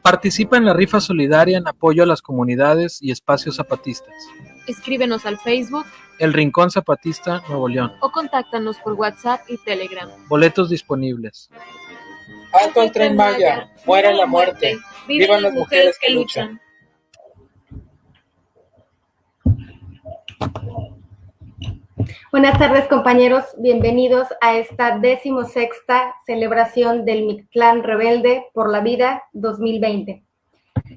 Participa en la rifa solidaria en apoyo a las comunidades y espacios zapatistas. Escríbenos al Facebook El Rincón Zapatista Nuevo León. O contáctanos por WhatsApp y Telegram. Boletos disponibles. Alto al Tren Maya, muera la muerte, vivan las mujeres que luchan. Buenas tardes, compañeros, bienvenidos a esta 16ª celebración del Mictlán Rebelde por la Vida 2020.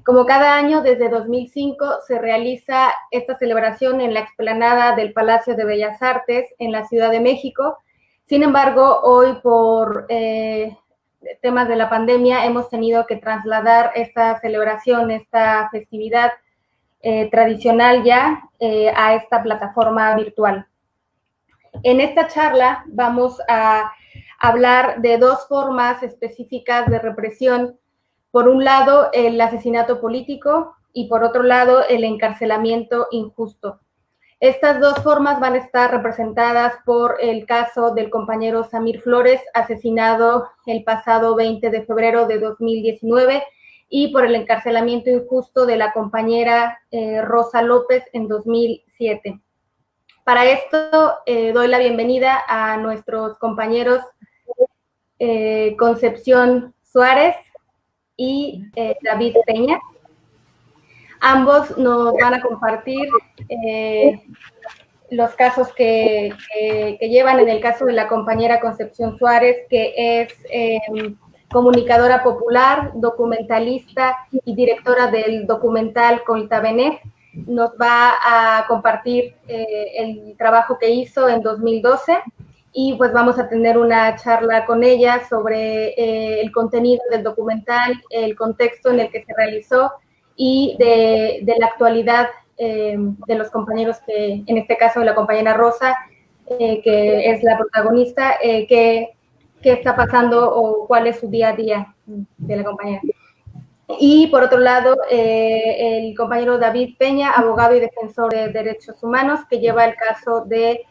Como cada año, desde 2005, se realiza esta celebración en la explanada del Palacio de Bellas Artes en la Ciudad de México. Sin embargo, hoy por temas de la pandemia hemos tenido que trasladar esta celebración, esta festividad tradicional ya a esta plataforma virtual. En esta charla vamos a hablar de dos formas específicas de represión. Por un lado, el asesinato político y por otro lado, el encarcelamiento injusto. Estas dos formas van a estar representadas por el caso del compañero Samir Flores, asesinado el pasado 20 de febrero de 2019, y por el encarcelamiento injusto de la compañera Rosa López en 2007. Para esto doy la bienvenida a nuestros compañeros Concepción Suárez y David Peña. Ambos nos van a compartir los casos que llevan. En el caso de la compañera Concepción Suárez, que es comunicadora popular, documentalista y directora del documental Coltabené, nos va a compartir el trabajo que hizo en 2012 y pues vamos a tener una charla con ella sobre el contenido del documental, el contexto en el que se realizó y de la actualidad de los compañeros que, en este caso de la compañera Rosa, que es la protagonista, qué está pasando o cuál es su día a día de la compañera. Y por otro lado, el compañero David Peña, abogado y defensor de derechos humanos, que lleva el caso de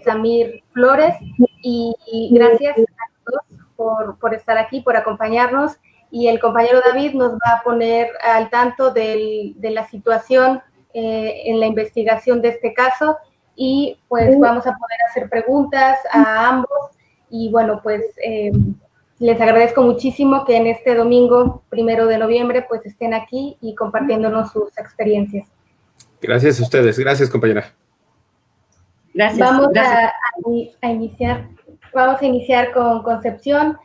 Samir Flores. Y gracias a todos por estar aquí, por acompañarnos. Y el compañero David nos va a poner al tanto de la situación en la investigación de este caso. Y pues vamos a poder hacer preguntas a ambos. Y bueno, pues les agradezco muchísimo que en este domingo 1 de noviembre pues estén aquí y compartiéndonos sus experiencias. Gracias a ustedes, gracias compañera. Gracias. Vamos a iniciar con Concepción.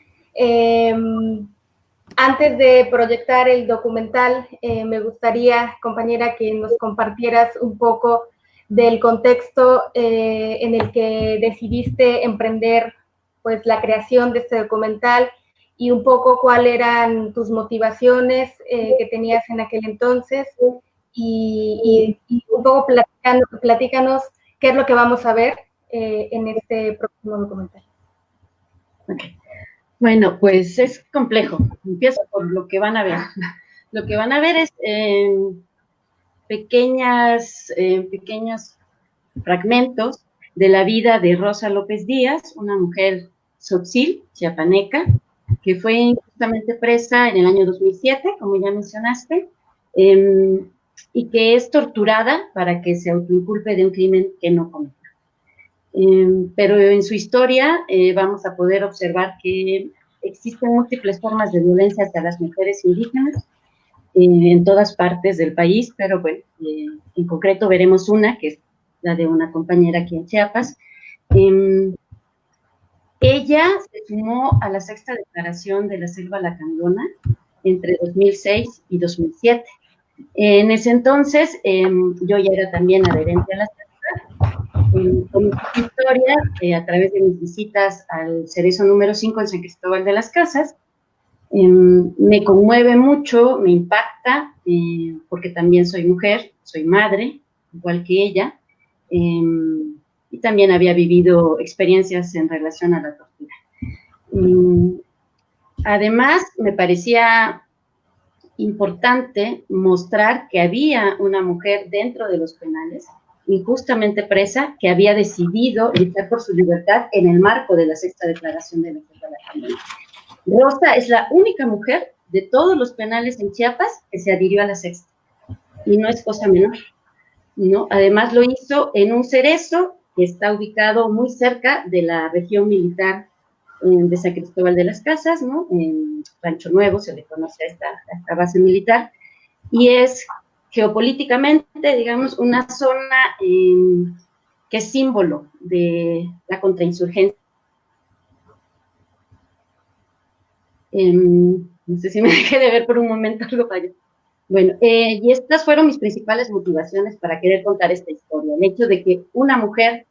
Antes de proyectar el documental, me gustaría, compañera, que nos compartieras un poco del contexto en el que decidiste emprender pues la creación de este documental y un poco cuáles eran tus motivaciones que tenías en aquel entonces y un poco platícanos qué es lo que vamos a ver en este próximo documental. Okay. Bueno, pues es complejo. Empiezo por lo que van a ver. Lo que van a ver es pequeños fragmentos de la vida de Rosa López Díaz, una mujer tzotzil, chiapaneca, que fue injustamente presa en el año 2007, como ya mencionaste, y que es torturada para que se autoinculpe de un crimen que no cometió. Pero en su historia vamos a poder observar que existen múltiples formas de violencia hacia las mujeres indígenas en todas partes del país, pero bueno, en concreto veremos una, que es la de una compañera aquí en Chiapas. Ella se sumó a la sexta declaración de la Selva Lacandona entre 2006 y 2007. En ese entonces, yo ya era también adherente a la sexta. Con mi historia, a través de mis visitas al Cerezo número 5 en San Cristóbal de las Casas, me conmueve mucho, me impacta, porque también soy mujer, soy madre, igual que ella, y también había vivido experiencias en relación a la tortura. Además, me parecía importante mostrar que había una mujer dentro de los penales injustamente presa, que había decidido luchar por su libertad en el marco de la sexta declaración de la Selva Lacandona. Rosa es la única mujer de todos los penales en Chiapas que se adhirió a la sexta, y no es cosa menor, ¿no? Además lo hizo en un cerezo que está ubicado muy cerca de la región militar de San Cristóbal de las Casas, ¿no? En Rancho Nuevo se le conoce a esta base militar, y es geopolíticamente, digamos, una zona que es símbolo de la contrainsurgencia. No sé si me dejé de ver por un momento, algo falló. Bueno, y estas fueron mis principales motivaciones para querer contar esta historia. El hecho de que una mujer,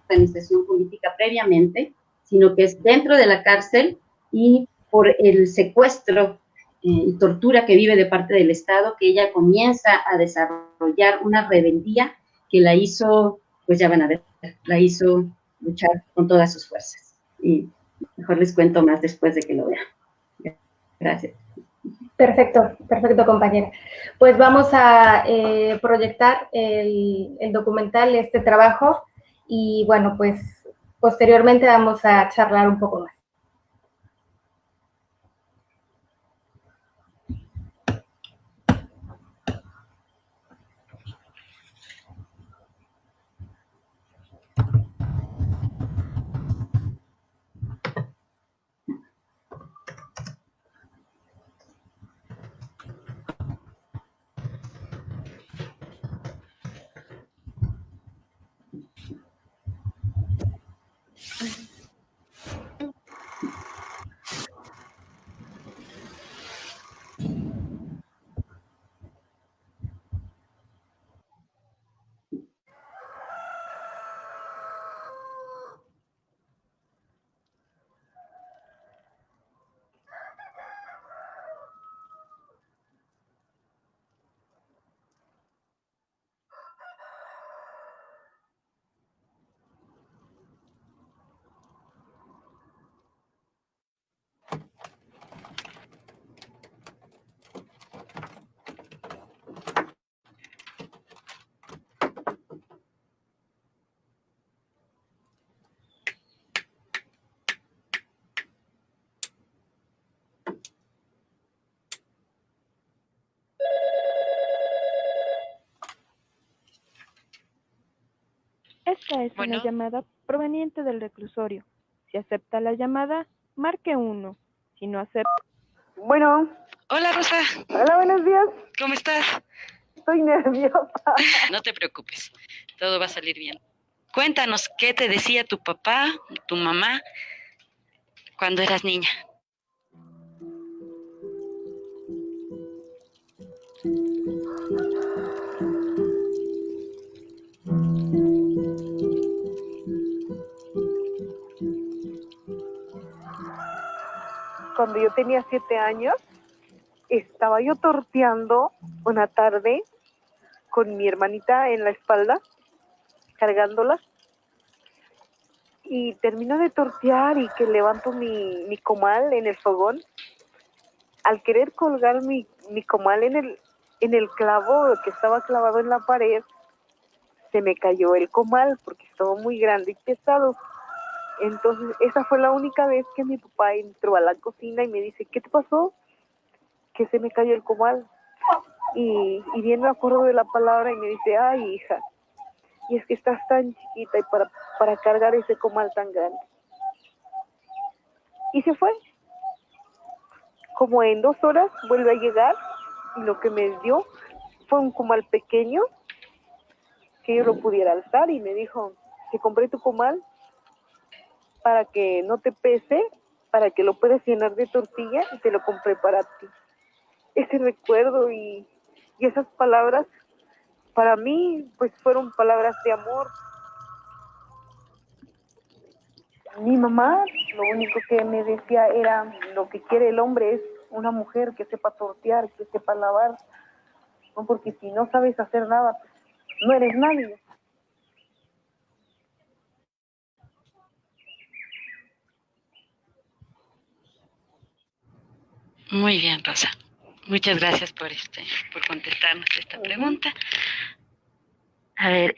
organización política previamente, sino que es dentro de la cárcel y por el secuestro y tortura que vive de parte del Estado, que ella comienza a desarrollar una rebeldía que la hizo, pues ya van a ver, la hizo luchar con todas sus fuerzas. Y mejor les cuento más después de que lo vean. Gracias. Perfecto, perfecto, compañera. Pues vamos a proyectar el documental, este trabajo, y bueno, pues posteriormente vamos a charlar un poco más. Esta es Bueno. una llamada proveniente del reclusorio. Si acepta la llamada, marque 1. Si no acepta... Bueno. Hola, Rosa. Hola, buenos días. ¿Cómo estás? Estoy nerviosa. No te preocupes, todo va a salir bien. Cuéntanos, ¿qué te decía tu papá, tu mamá, cuando eras niña? Cuando yo tenía 7 años, estaba yo torteando una tarde con mi hermanita en la espalda, cargándola, y termino de tortear y que levanto mi comal en el fogón. Al querer colgar mi comal en el clavo que estaba clavado en la pared, se me cayó el comal porque estaba muy grande y pesado. Entonces, esa fue la única vez que mi papá entró a la cocina y me dice, ¿qué te pasó? Que se me cayó el comal. Y bien me acuerdo de la palabra y me dice, ay, hija, y es que estás tan chiquita y para cargar ese comal tan grande. Y se fue. Como en 2 horas vuelve a llegar y lo que me dio fue un comal pequeño que yo lo pudiera alzar, y me dijo, te compré tu comal para que no te pese, para que lo puedas llenar de tortilla, y te lo compré para ti. Ese recuerdo y esas palabras para mí pues fueron palabras de amor. Mi mamá lo único que me decía era, lo que quiere el hombre es una mujer que sepa tortear, que sepa lavar, ¿no? Porque si no sabes hacer nada, pues no eres nadie. Muy bien, Rosa. Muchas gracias por contestarnos esta pregunta. A ver,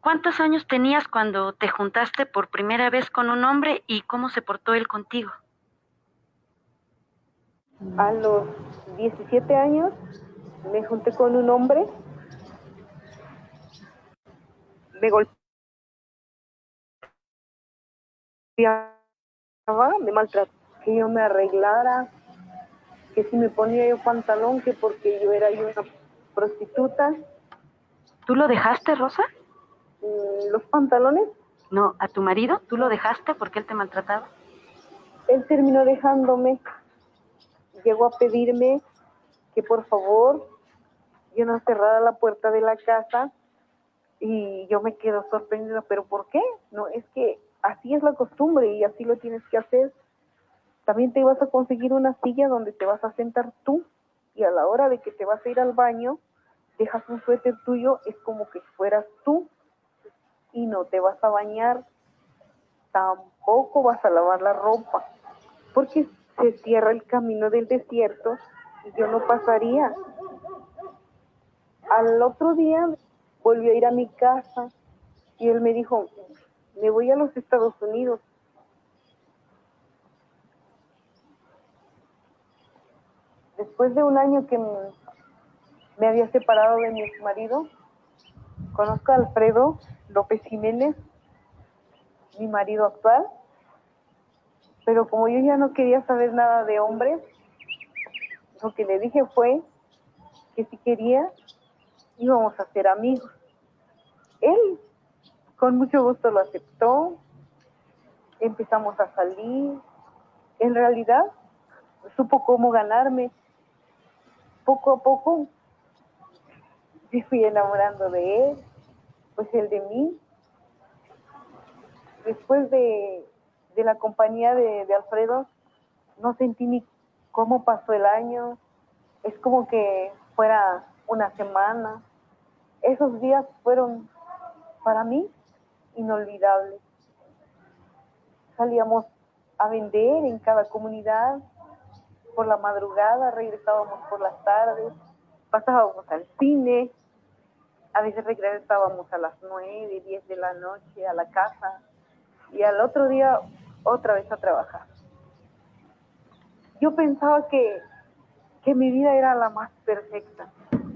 ¿cuántos años tenías cuando te juntaste por primera vez con un hombre y cómo se portó él contigo? A los 17 años me junté con un hombre, me golpeaba, me maltrataba, que yo me arreglara, que si me ponía yo pantalón, que porque yo era una prostituta. ¿Tú lo dejaste, Rosa? Los pantalones, No, ¿a tu marido? ¿Tú lo dejaste porque él te maltrataba? él terminó dejándome, llegó a pedirme que por favor yo no cerrara la puerta de la casa y yo me quedo sorprendida, pero ¿por qué? No, es que así es la costumbre y así lo tienes que hacer. También te vas a conseguir una silla donde te vas a sentar tú y a la hora de que te vas a ir al baño, dejas un suéter tuyo, es como que fueras tú y no te vas a bañar, tampoco vas a lavar la ropa, porque se cierra el camino del desierto y yo no pasaría. Al otro día volvió a ir a mi casa y él me dijo, me voy a los Estados Unidos. Después de un año que me había separado de mi exmarido, conozco a Alfredo López Jiménez, mi marido actual, pero como yo ya no quería saber nada de hombres, lo que le dije fue que si quería íbamos a ser amigos. Él con mucho gusto lo aceptó, empezamos a salir, en realidad supo cómo ganarme. Poco a poco me fui enamorando de él, pues él de mí. Después de la compañía de Alfredo, no sentí ni cómo pasó el año, es como que fuera una semana. Esos días fueron para mí inolvidables. Salíamos a vender en cada comunidad, por la madrugada, regresábamos por las tardes, pasábamos al cine, a veces regresábamos a las 9, 10 de la noche a la casa y al otro día otra vez a trabajar. Yo pensaba que mi vida era la más perfecta.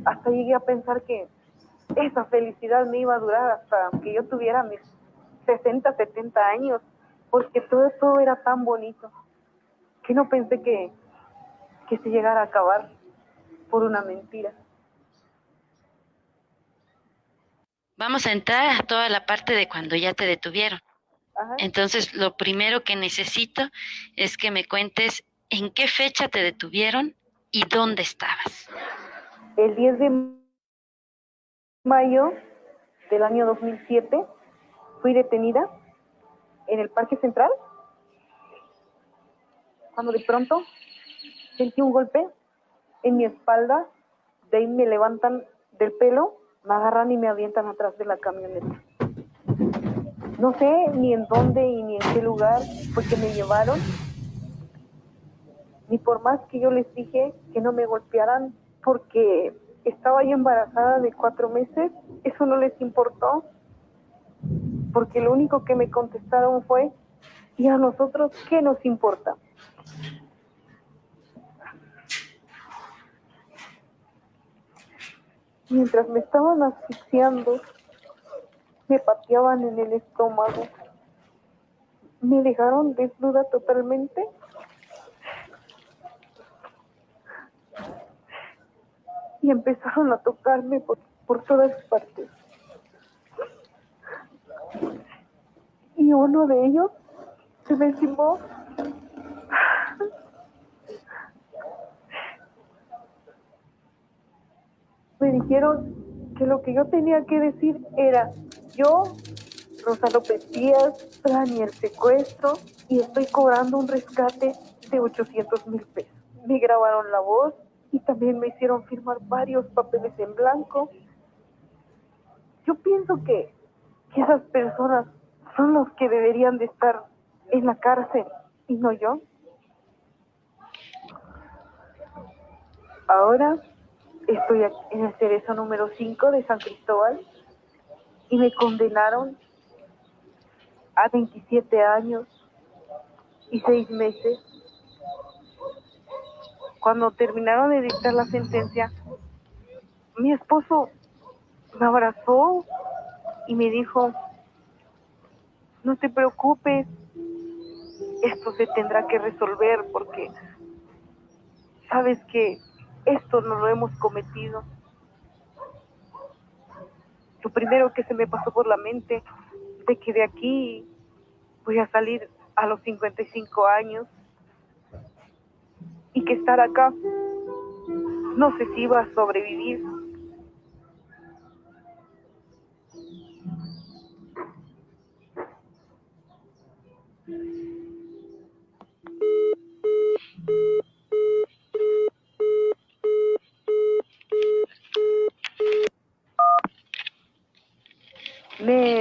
Hasta llegué a pensar que esa felicidad me iba a durar hasta que yo tuviera mis 60, 70 años, porque todo era tan bonito que no pensé que se llegara a acabar por una mentira. Vamos a entrar a toda la parte de cuando ya te detuvieron. Ajá. Entonces, lo primero que necesito es que me cuentes en qué fecha te detuvieron y dónde estabas. El 10 de mayo del año 2007 fui detenida en el Parque Central, cuando de pronto sentí un golpe en mi espalda, de ahí me levantan del pelo, me agarran y me avientan atrás de la camioneta. No sé ni en dónde y ni en qué lugar fue que me llevaron, ni por más que yo les dije que no me golpearan porque estaba yo embarazada de 4 meses, eso no les importó, porque lo único que me contestaron fue, ¿y a nosotros qué nos importa? Mientras me estaban asfixiando, me pateaban en el estómago, me dejaron desnuda totalmente y empezaron a tocarme por todas partes. Y uno de ellos se me encimó. Me dijeron que lo que yo tenía que decir era, yo, Rosa López Díaz, planeé el secuestro y estoy cobrando un rescate de 800,000 pesos. Me grabaron la voz y también me hicieron firmar varios papeles en blanco. Yo pienso que esas personas son los que deberían de estar en la cárcel y no yo. Ahora estoy en el cerezo número 5 de San Cristóbal y me condenaron a 27 años y 6 meses. Cuando terminaron de dictar la sentencia, mi esposo me abrazó y me dijo: no te preocupes, esto se tendrá que resolver porque sabes que esto no lo hemos cometido. Lo primero que se me pasó por la mente de que de aquí voy a salir a los 55 años y que estar acá no sé si iba a sobrevivir.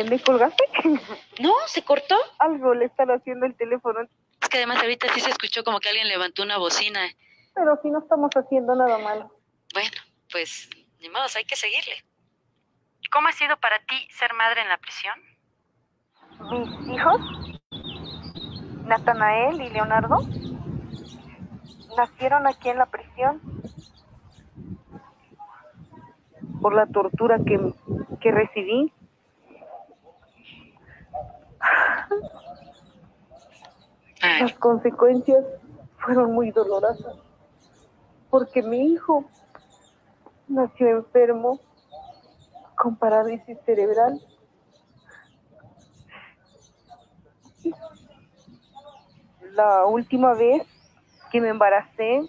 ¿Me colgaste? No, se cortó. Algo le están haciendo el teléfono. Es que además ahorita sí se escuchó como que alguien levantó una bocina. Pero si no estamos haciendo nada malo. Bueno, pues ni modo, hay que seguirle. ¿Cómo ha sido para ti ser madre en la prisión? Mis hijos, Natanael y Leonardo, nacieron aquí en la prisión por la tortura que recibí. Ay. Las consecuencias fueron muy dolorosas porque mi hijo nació enfermo con parálisis cerebral. La última vez que me embaracé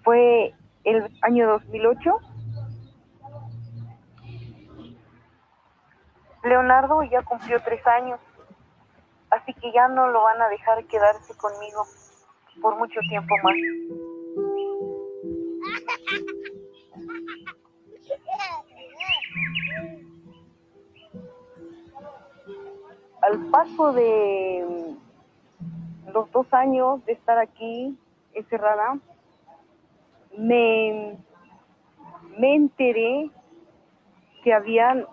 fue el año 2008. Leonardo ya cumplió 3 años, así que ya no lo van a dejar quedarse conmigo por mucho tiempo más. Al paso de los 2 años de estar aquí encerrada, me enteré que habían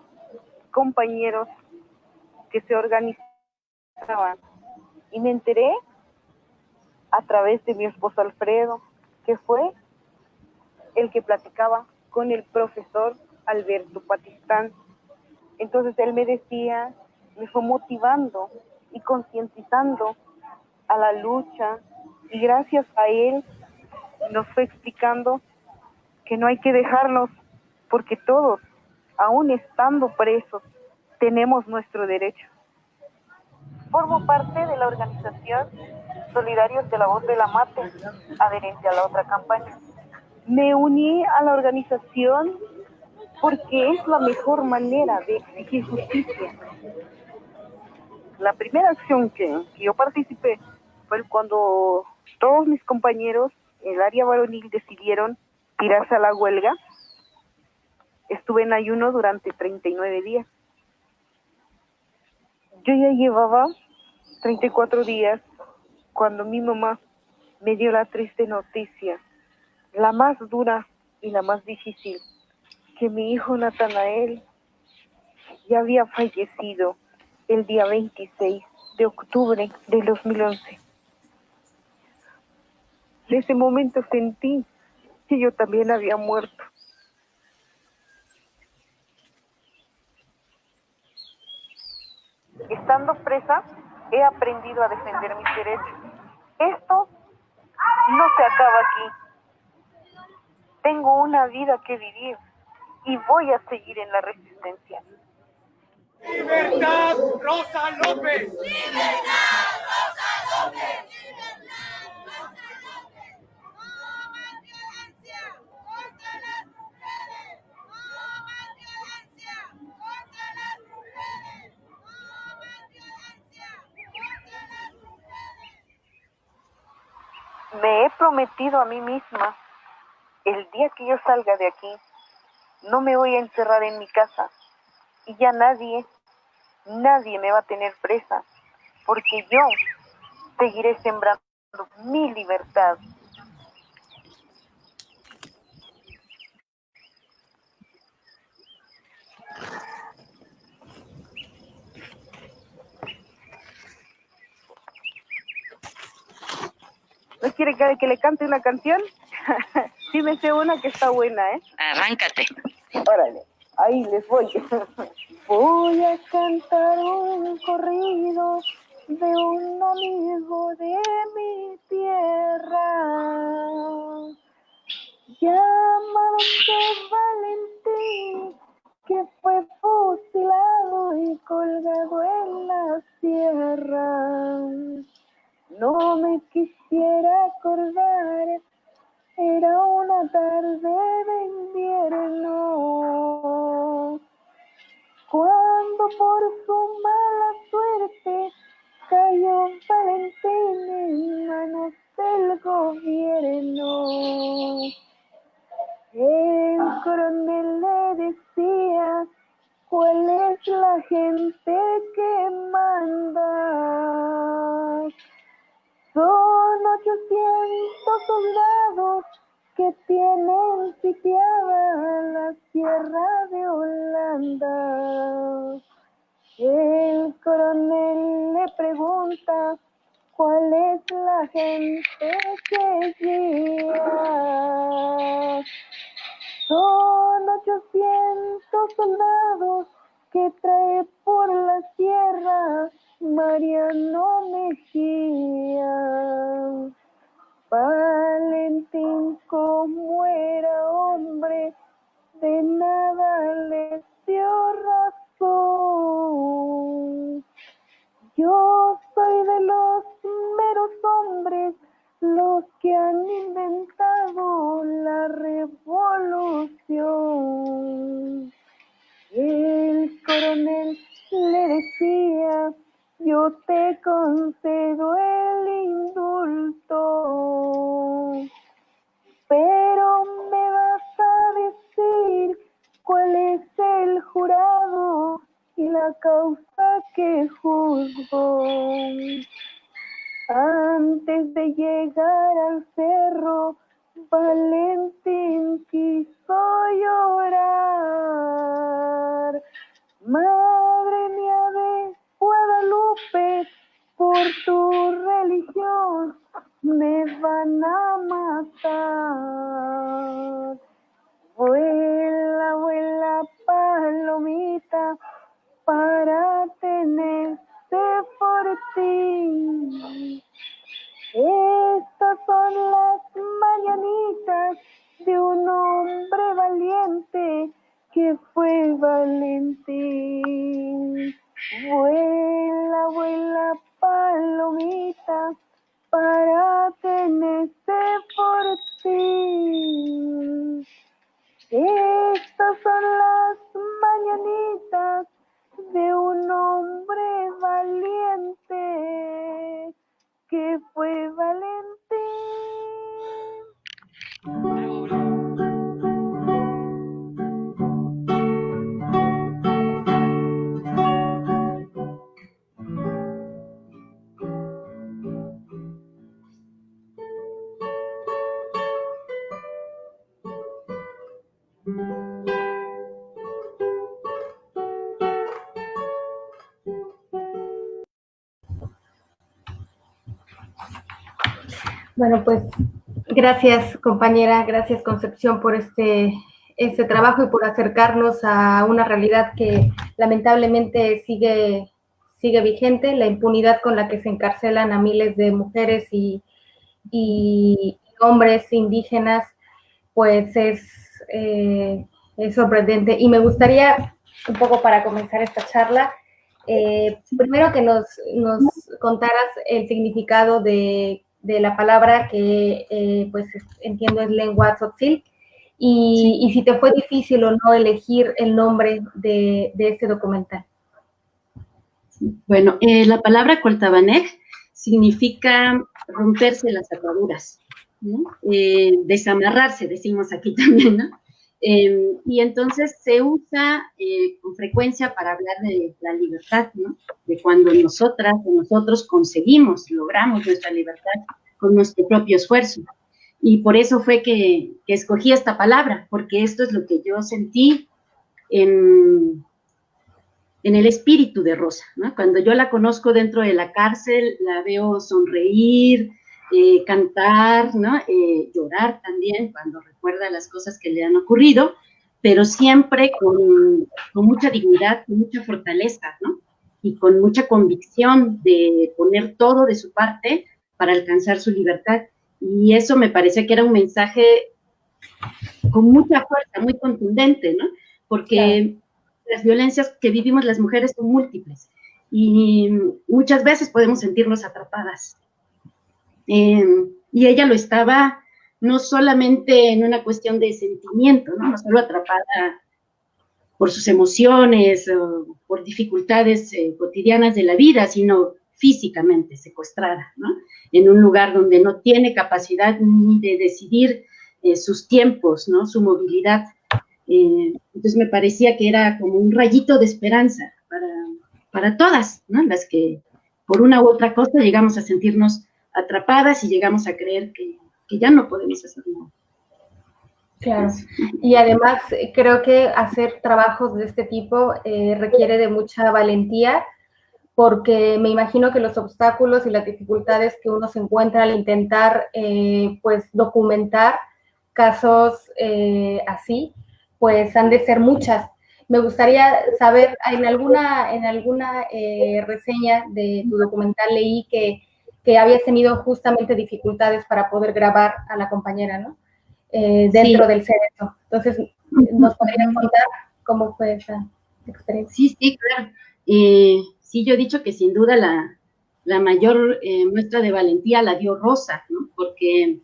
compañeros que se organizaban y me enteré a través de mi esposo Alfredo, que fue el que platicaba con el profesor Alberto Patistán. Entonces él me decía, me fue motivando y concientizando a la lucha, y gracias a él nos fue explicando que no hay que dejarnos, porque todos, aún estando presos, tenemos nuestro derecho. Formo parte de la organización Solidarios de la Voz de la Mate, adherente a la otra campaña. Me uní a la organización porque es la mejor manera de exigir justicia. La primera acción que yo participé fue cuando todos mis compañeros en el área varonil decidieron tirarse a la huelga. Estuve en ayuno durante 39 días. Yo ya llevaba 34 días cuando mi mamá me dio la triste noticia, la más dura y la más difícil, que mi hijo Natanael ya había fallecido el día 26 de octubre del 2011. En ese momento sentí que yo también había muerto. Estando presa, he aprendido a defender mis derechos. Esto no se acaba aquí. Tengo una vida que vivir y voy a seguir en la resistencia. ¡Libertad, Rosa López! ¡Libertad, Rosa López! Me he prometido a mí misma, el día que yo salga de aquí, no me voy a encerrar en mi casa y ya nadie me va a tener presa, porque yo seguiré sembrando mi libertad. ¿No quiere que le cante una canción? Sí me sé una que está buena, ¿eh? Arráncate. Órale, ahí les voy. Voy a cantar un corrido de un amigo de mi tierra, llamado Valentín, que fue fusilado y colgado en la sierra. No me quisiera acordar, era una tarde de invierno, cuando por su mala suerte cayó Valentín en manos del gobierno. El coronel le decía: ¿cuál es la gente que manda? Son 800 soldados que tienen sitiada la Sierra de Holanda. El coronel le pregunta: ¿cuál es la gente que guía? Son 800 soldados que trae por la sierra Mariano Mejía. Valentín, como era hombre, de nada les dio razón. Yo soy de los meros hombres, los que han inventado la revolución. El coronel le decía: yo te concedo el indulto, pero me vas a decir cuál es el jurado y la causa que juzgo. Antes de llegar al cerro, Valentín quiso llorar. Madre mía de Guadalupe, por tu religión me van a matar. Vuela, vuela, palomita, para tenerte por ti. Estas son las mañanitas de un hombre valiente que fue Valentín. Vuela, vuela, palomita, para tenerte por ti. Estas son las mañanitas de un hombre valiente que fue Valentín. Bueno, pues gracias, compañera, gracias, Concepción, por este trabajo y por acercarnos a una realidad que lamentablemente sigue vigente, la impunidad con la que se encarcelan a miles de mujeres y hombres indígenas, pues es sorprendente. Y me gustaría, un poco para comenzar esta charla, primero que nos contaras el significado de la palabra que pues entiendo es lengua tzotzil, y si te fue difícil o no elegir el nombre de este documental. Bueno, la palabra Coltabanec significa romperse las ataduras, ¿no? Desamarrarse, decimos aquí también, ¿no? Y entonces se usa con frecuencia para hablar de la libertad, ¿no? De cuando nosotras o nosotros logramos nuestra libertad con nuestro propio esfuerzo. Y por eso fue que escogí esta palabra, porque esto es lo que yo sentí en el espíritu de Rosa, ¿no? Cuando yo la conozco dentro de la cárcel, la veo sonreír, cantar, ¿no? Llorar también cuando recuerda las cosas que le han ocurrido, pero siempre con mucha dignidad, con mucha fortaleza, ¿no? Y con mucha convicción de poner todo de su parte para alcanzar su libertad. Y eso me parecía que era un mensaje con mucha fuerza, muy contundente, ¿no? Porque las violencias que vivimos las mujeres son múltiples y muchas veces podemos sentirnos atrapadas. Y ella lo estaba no solamente en una cuestión de sentimiento, ¿no? No solo atrapada por sus emociones o por dificultades cotidianas de la vida, sino físicamente secuestrada, ¿no? En un lugar donde no tiene capacidad ni de decidir sus tiempos, ¿no? Su movilidad. Entonces me parecía que era como un rayito de esperanza para todas, ¿no? Las que por una u otra cosa llegamos a sentirnos atrapadas y llegamos a creer que ya no podemos hacer nada. Claro, y además creo que hacer trabajos de este tipo requiere de mucha valentía, porque me imagino que los obstáculos y las dificultades que uno se encuentra al intentar pues documentar casos así, pues han de ser muchas. Me gustaría saber, en alguna reseña de tu documental leí que habías tenido justamente dificultades para poder grabar a la compañera, ¿no? Dentro del Cerezo. Entonces, ¿nos podrías contar cómo fue esa experiencia? Sí, claro. Sí, yo he dicho que sin duda la mayor muestra de valentía la dio Rosa, ¿no? Porque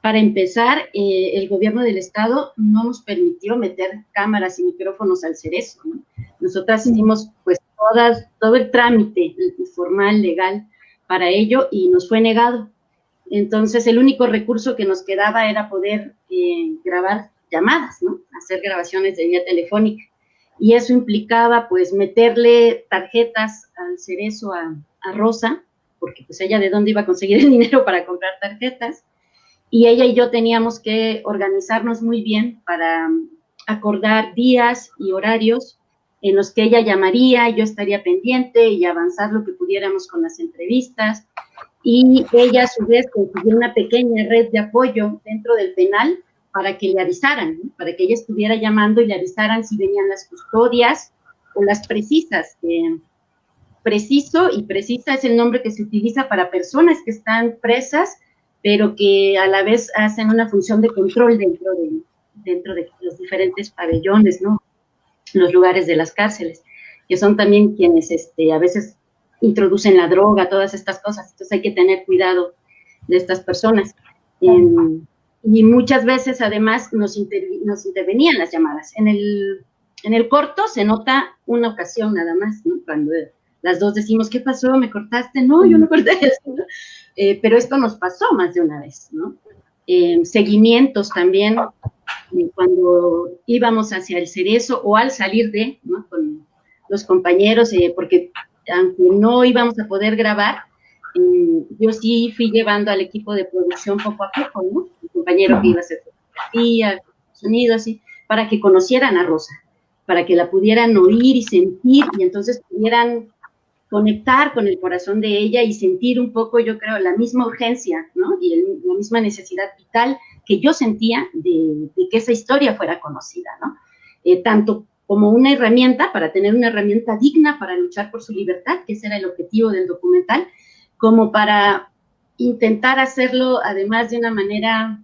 para empezar, el gobierno del estado no nos permitió meter cámaras y micrófonos al Cerezo, ¿no? Nosotras hicimos pues todo el trámite formal, legal para ello y nos fue negado. Entonces, el único recurso que nos quedaba era poder grabar llamadas, ¿no? Hacer grabaciones de vía telefónica. Y eso implicaba, pues, meterle tarjetas al Cerezo a Rosa, porque, pues, ella de dónde iba a conseguir el dinero para comprar tarjetas. Y ella y yo teníamos que organizarnos muy bien para acordar días y horarios en los que ella llamaría, yo estaría pendiente y avanzar lo que pudiéramos con las entrevistas. Y ella, a su vez, consiguió una pequeña red de apoyo dentro del penal para que le avisaran, ¿no? Para que ella estuviera llamando y le avisaran si venían las custodias o las precisas. Preciso y precisa es el nombre que se utiliza para personas que están presas, pero que a la vez hacen una función de control dentro de los diferentes pabellones, ¿no? Los lugares de las cárceles, que son también quienes a veces introducen la droga, todas estas cosas. Entonces hay que tener cuidado de estas personas. Y muchas veces, además, nos intervenían las llamadas. En el corto se nota una ocasión nada más, ¿no? Cuando las dos decimos, ¿qué pasó? ¿Me cortaste? No, yo no corté eso, ¿no? Pero esto nos pasó más de una vez, ¿no? Seguimientos también, cuando íbamos hacia el Cerezo o al salir ¿no? Con los compañeros, porque aunque no íbamos a poder grabar, yo sí fui llevando al equipo de producción poco a poco, ¿no? El compañero que iba a hacer fotografía, sonido, así, para que conocieran a Rosa, para que la pudieran oír y sentir, y entonces pudieran conectar con el corazón de ella y sentir un poco, yo creo, la misma urgencia, ¿no? Y la misma necesidad vital que yo sentía de que esa historia fuera conocida, ¿no? Tanto como una herramienta, para tener una herramienta digna para luchar por su libertad, que ese era el objetivo del documental, como para intentar hacerlo, además, de una manera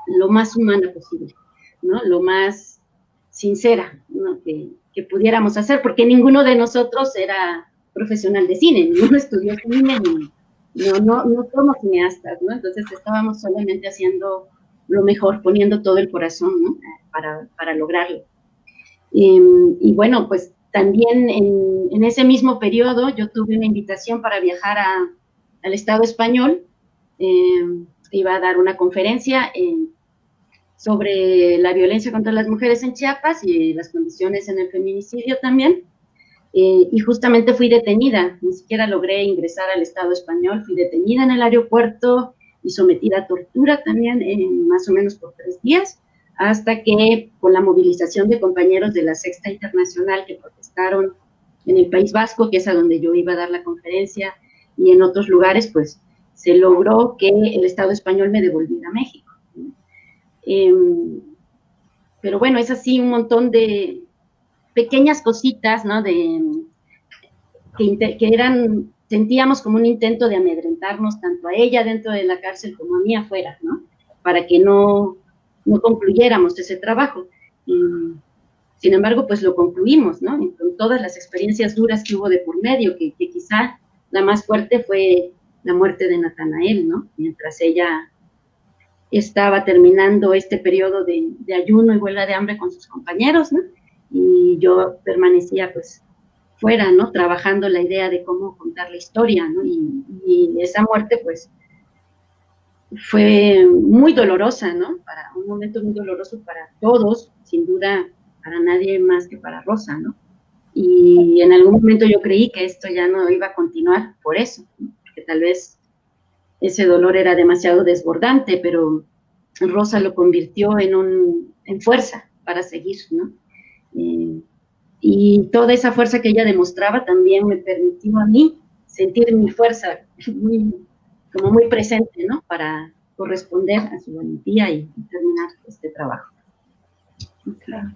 lo más humana posible, ¿no? Lo más sincera, ¿no? que pudiéramos hacer, porque ninguno de nosotros era profesional de cine, ninguno estudió cine, no somos cineastas, ¿no? Entonces estábamos solamente haciendo lo mejor, poniendo todo el corazón, ¿no? para lograrlo. Y bueno, pues también en ese mismo periodo yo tuve una invitación para viajar al Estado español. Iba a dar una conferencia sobre la violencia contra las mujeres en Chiapas y las condiciones en el feminicidio también. Y justamente fui detenida, ni siquiera logré ingresar al Estado español, fui detenida en el aeropuerto y sometida a tortura también, más o menos por 3 días, hasta que con la movilización de compañeros de la Sexta Internacional que protestaron en el País Vasco, que es a donde yo iba a dar la conferencia, y en otros lugares, pues se logró que el Estado español me devolviera a México. Pero bueno, es así un montón de pequeñas cositas, ¿no? Que eran, sentíamos como un intento de amedrentarnos tanto a ella dentro de la cárcel como a mí afuera, ¿no? Para que no concluyéramos ese trabajo. Sin embargo, pues lo concluimos, ¿no? Y con todas las experiencias duras que hubo de por medio, que quizá la más fuerte fue la muerte de Natanael, ¿no? Mientras ella estaba terminando este periodo de ayuno y huelga de hambre con sus compañeros, ¿no? Y yo permanecía, pues, fuera, ¿no? Trabajando la idea de cómo contar la historia, ¿no? Y esa muerte, pues, fue muy dolorosa, ¿no? Para un momento muy doloroso para todos, sin duda para nadie más que para Rosa, ¿no? Y en algún momento yo creí que esto ya no iba a continuar por eso, ¿no? Que tal vez ese dolor era demasiado desbordante, pero Rosa lo convirtió en fuerza para seguir, ¿no? Y toda esa fuerza que ella demostraba también me permitió a mí sentir mi fuerza como muy presente, ¿no? Para corresponder a su valentía y terminar este trabajo. Claro.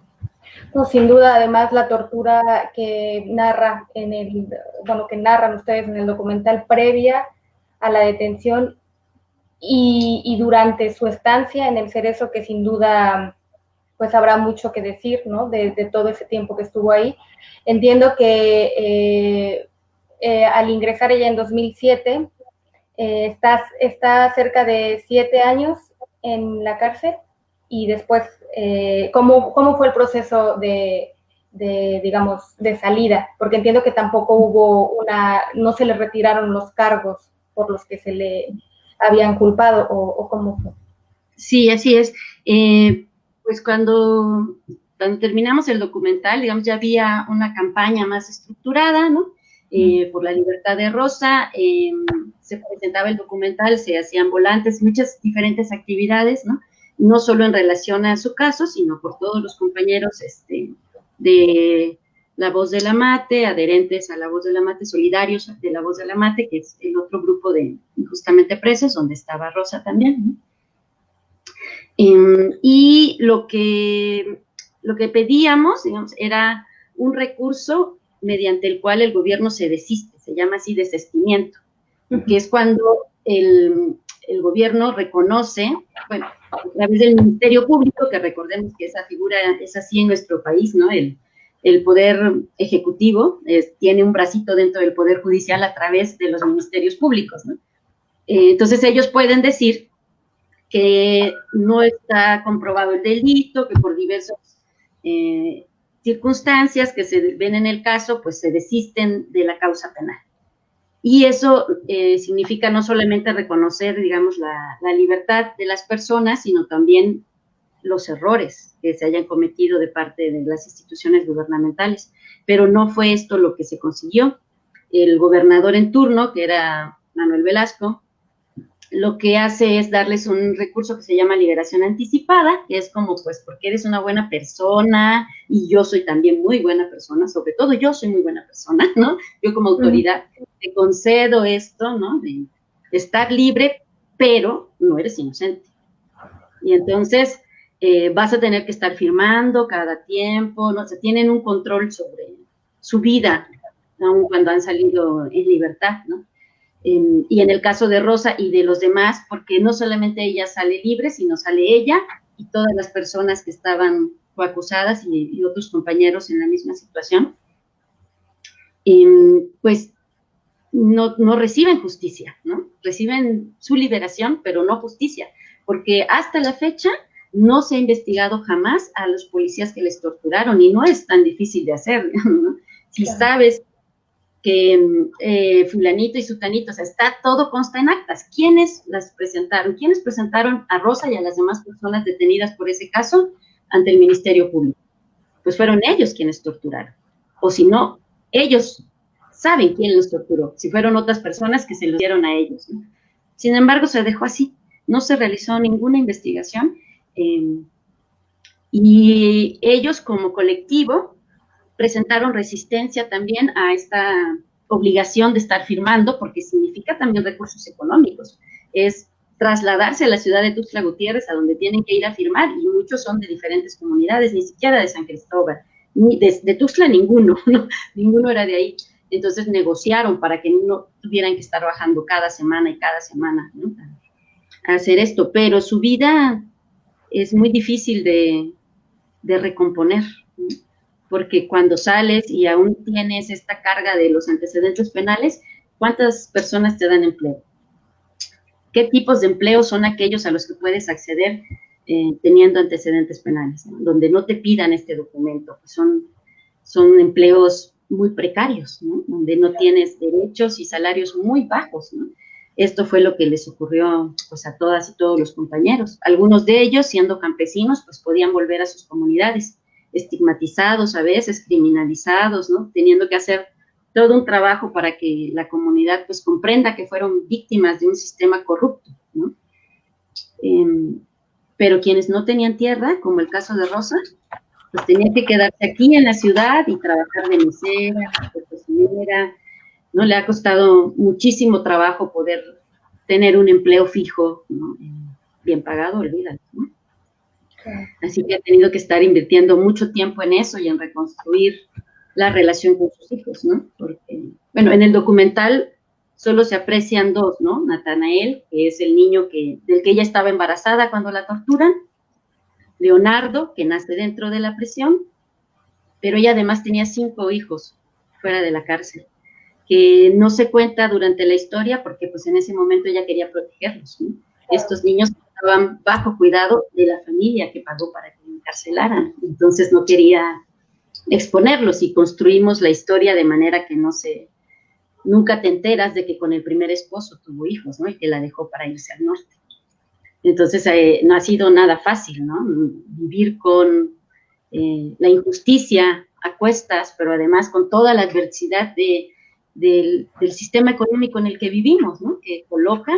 No, sin duda, además, la tortura que narra que narran ustedes en el documental previa a la detención y durante su estancia en el Cerezo, que sin duda, pues habrá mucho que decir, ¿no? De todo ese tiempo que estuvo ahí. Entiendo que al ingresar ella en 2007, está cerca de 7 años en la cárcel, y después, ¿cómo fue el proceso digamos, de salida? Porque entiendo que tampoco hubo no se le retiraron los cargos por los que se le habían culpado, o ¿cómo fue? Sí, así es. Pues cuando terminamos el documental, digamos, ya había una campaña más estructurada, ¿no? Por la libertad de Rosa, se presentaba el documental, se hacían volantes, muchas diferentes actividades, ¿no? No solo en relación a su caso, sino por todos los compañeros de La Voz de la Mate, adherentes a La Voz de la Mate, solidarios de La Voz de la Mate, que es el otro grupo de justamente presos, donde estaba Rosa también, ¿no? Y lo que pedíamos, digamos, era un recurso mediante el cual el gobierno se desiste, se llama así desistimiento, que es cuando el gobierno reconoce, bueno, a través del Ministerio Público, que recordemos que esa figura es así en nuestro país, ¿no? El Poder Ejecutivo tiene un bracito dentro del Poder Judicial a través de los ministerios públicos, ¿no? Entonces ellos pueden decir que no está comprobado el delito, que por diversas circunstancias que se ven en el caso, pues se desisten de la causa penal. Y eso significa no solamente reconocer, digamos, la libertad de las personas, sino también los errores que se hayan cometido de parte de las instituciones gubernamentales. Pero no fue esto lo que se consiguió. El gobernador en turno, que era Manuel Velasco, lo que hace es darles un recurso que se llama liberación anticipada, que es como, pues, porque eres una buena persona, y yo soy también muy buena persona, sobre todo yo soy muy buena persona, ¿no? Yo como autoridad te concedo esto, ¿no? De estar libre, pero no eres inocente. Y entonces vas a tener que estar firmando cada tiempo, ¿no? O sea, tienen un control sobre su vida, aun cuando han salido en libertad, ¿no? Y en el caso de Rosa y de los demás, porque no solamente ella sale libre, sino sale ella y todas las personas que estaban coacusadas y otros compañeros en la misma situación, pues no reciben justicia, ¿no? Reciben su liberación, pero no justicia, porque hasta la fecha no se ha investigado jamás a los policías que les torturaron, y no es tan difícil de hacer, ¿no? Si sabes que fulanito y sutanito, o sea, todo consta en actas. ¿Quiénes las presentaron? ¿Quiénes presentaron a Rosa y a las demás personas detenidas por ese caso ante el Ministerio Público? Pues fueron ellos quienes torturaron. O si no, ellos saben quién los torturó, si fueron otras personas que se lo dieron a ellos, ¿no? Sin embargo, se dejó así, no se realizó ninguna investigación, y ellos como colectivo presentaron resistencia también a esta obligación de estar firmando, porque significa también recursos económicos. Es trasladarse a la ciudad de Tuxtla Gutiérrez, a donde tienen que ir a firmar, y muchos son de diferentes comunidades, ni siquiera de San Cristóbal, ni de Tuxtla ninguno, ¿no? Ninguno era de ahí. Entonces negociaron para que no tuvieran que estar bajando cada semana y cada semana, ¿no? A hacer esto, pero su vida es muy difícil de recomponer, ¿no? Porque cuando sales y aún tienes esta carga de los antecedentes penales, ¿cuántas personas te dan empleo? ¿Qué tipos de empleos son aquellos a los que puedes acceder teniendo antecedentes penales, ¿no? Donde no te pidan este documento, pues son empleos muy precarios, ¿no? Donde no tienes derechos y salarios muy bajos, ¿no? Esto fue lo que les ocurrió, pues, a todas y todos los compañeros. Algunos de ellos, siendo campesinos, pues podían volver a sus comunidades, estigmatizados a veces, criminalizados, ¿no? Teniendo que hacer todo un trabajo para que la comunidad pues comprenda que fueron víctimas de un sistema corrupto, ¿no? Pero quienes no tenían tierra, como el caso de Rosa, pues tenían que quedarse aquí en la ciudad y trabajar de mesera, de cocinera, ¿no? Le ha costado muchísimo trabajo poder tener un empleo fijo, ¿no? Bien pagado, olvídalo, ¿no? Así que ha tenido que estar invirtiendo mucho tiempo en eso y en reconstruir la relación con sus hijos, ¿no? Porque, bueno, en el documental solo se aprecian dos, ¿no? Natanael, que es el niño del que ella estaba embarazada cuando la torturan, Leonardo, que nace dentro de la prisión, pero ella además tenía 5 hijos fuera de la cárcel, que no se cuenta durante la historia porque pues en ese momento ella quería protegerlos, ¿no? Estos niños estaban bajo cuidado de la familia que pagó para que los encarcelaran, entonces no quería exponerlos y construimos la historia de manera que nunca te enteras de que con el primer esposo tuvo hijos, ¿no? Y que la dejó para irse al norte. Entonces no ha sido nada fácil, ¿no? Vivir con la injusticia a cuestas, pero además con toda la adversidad del sistema económico en el que vivimos, ¿no? Que coloca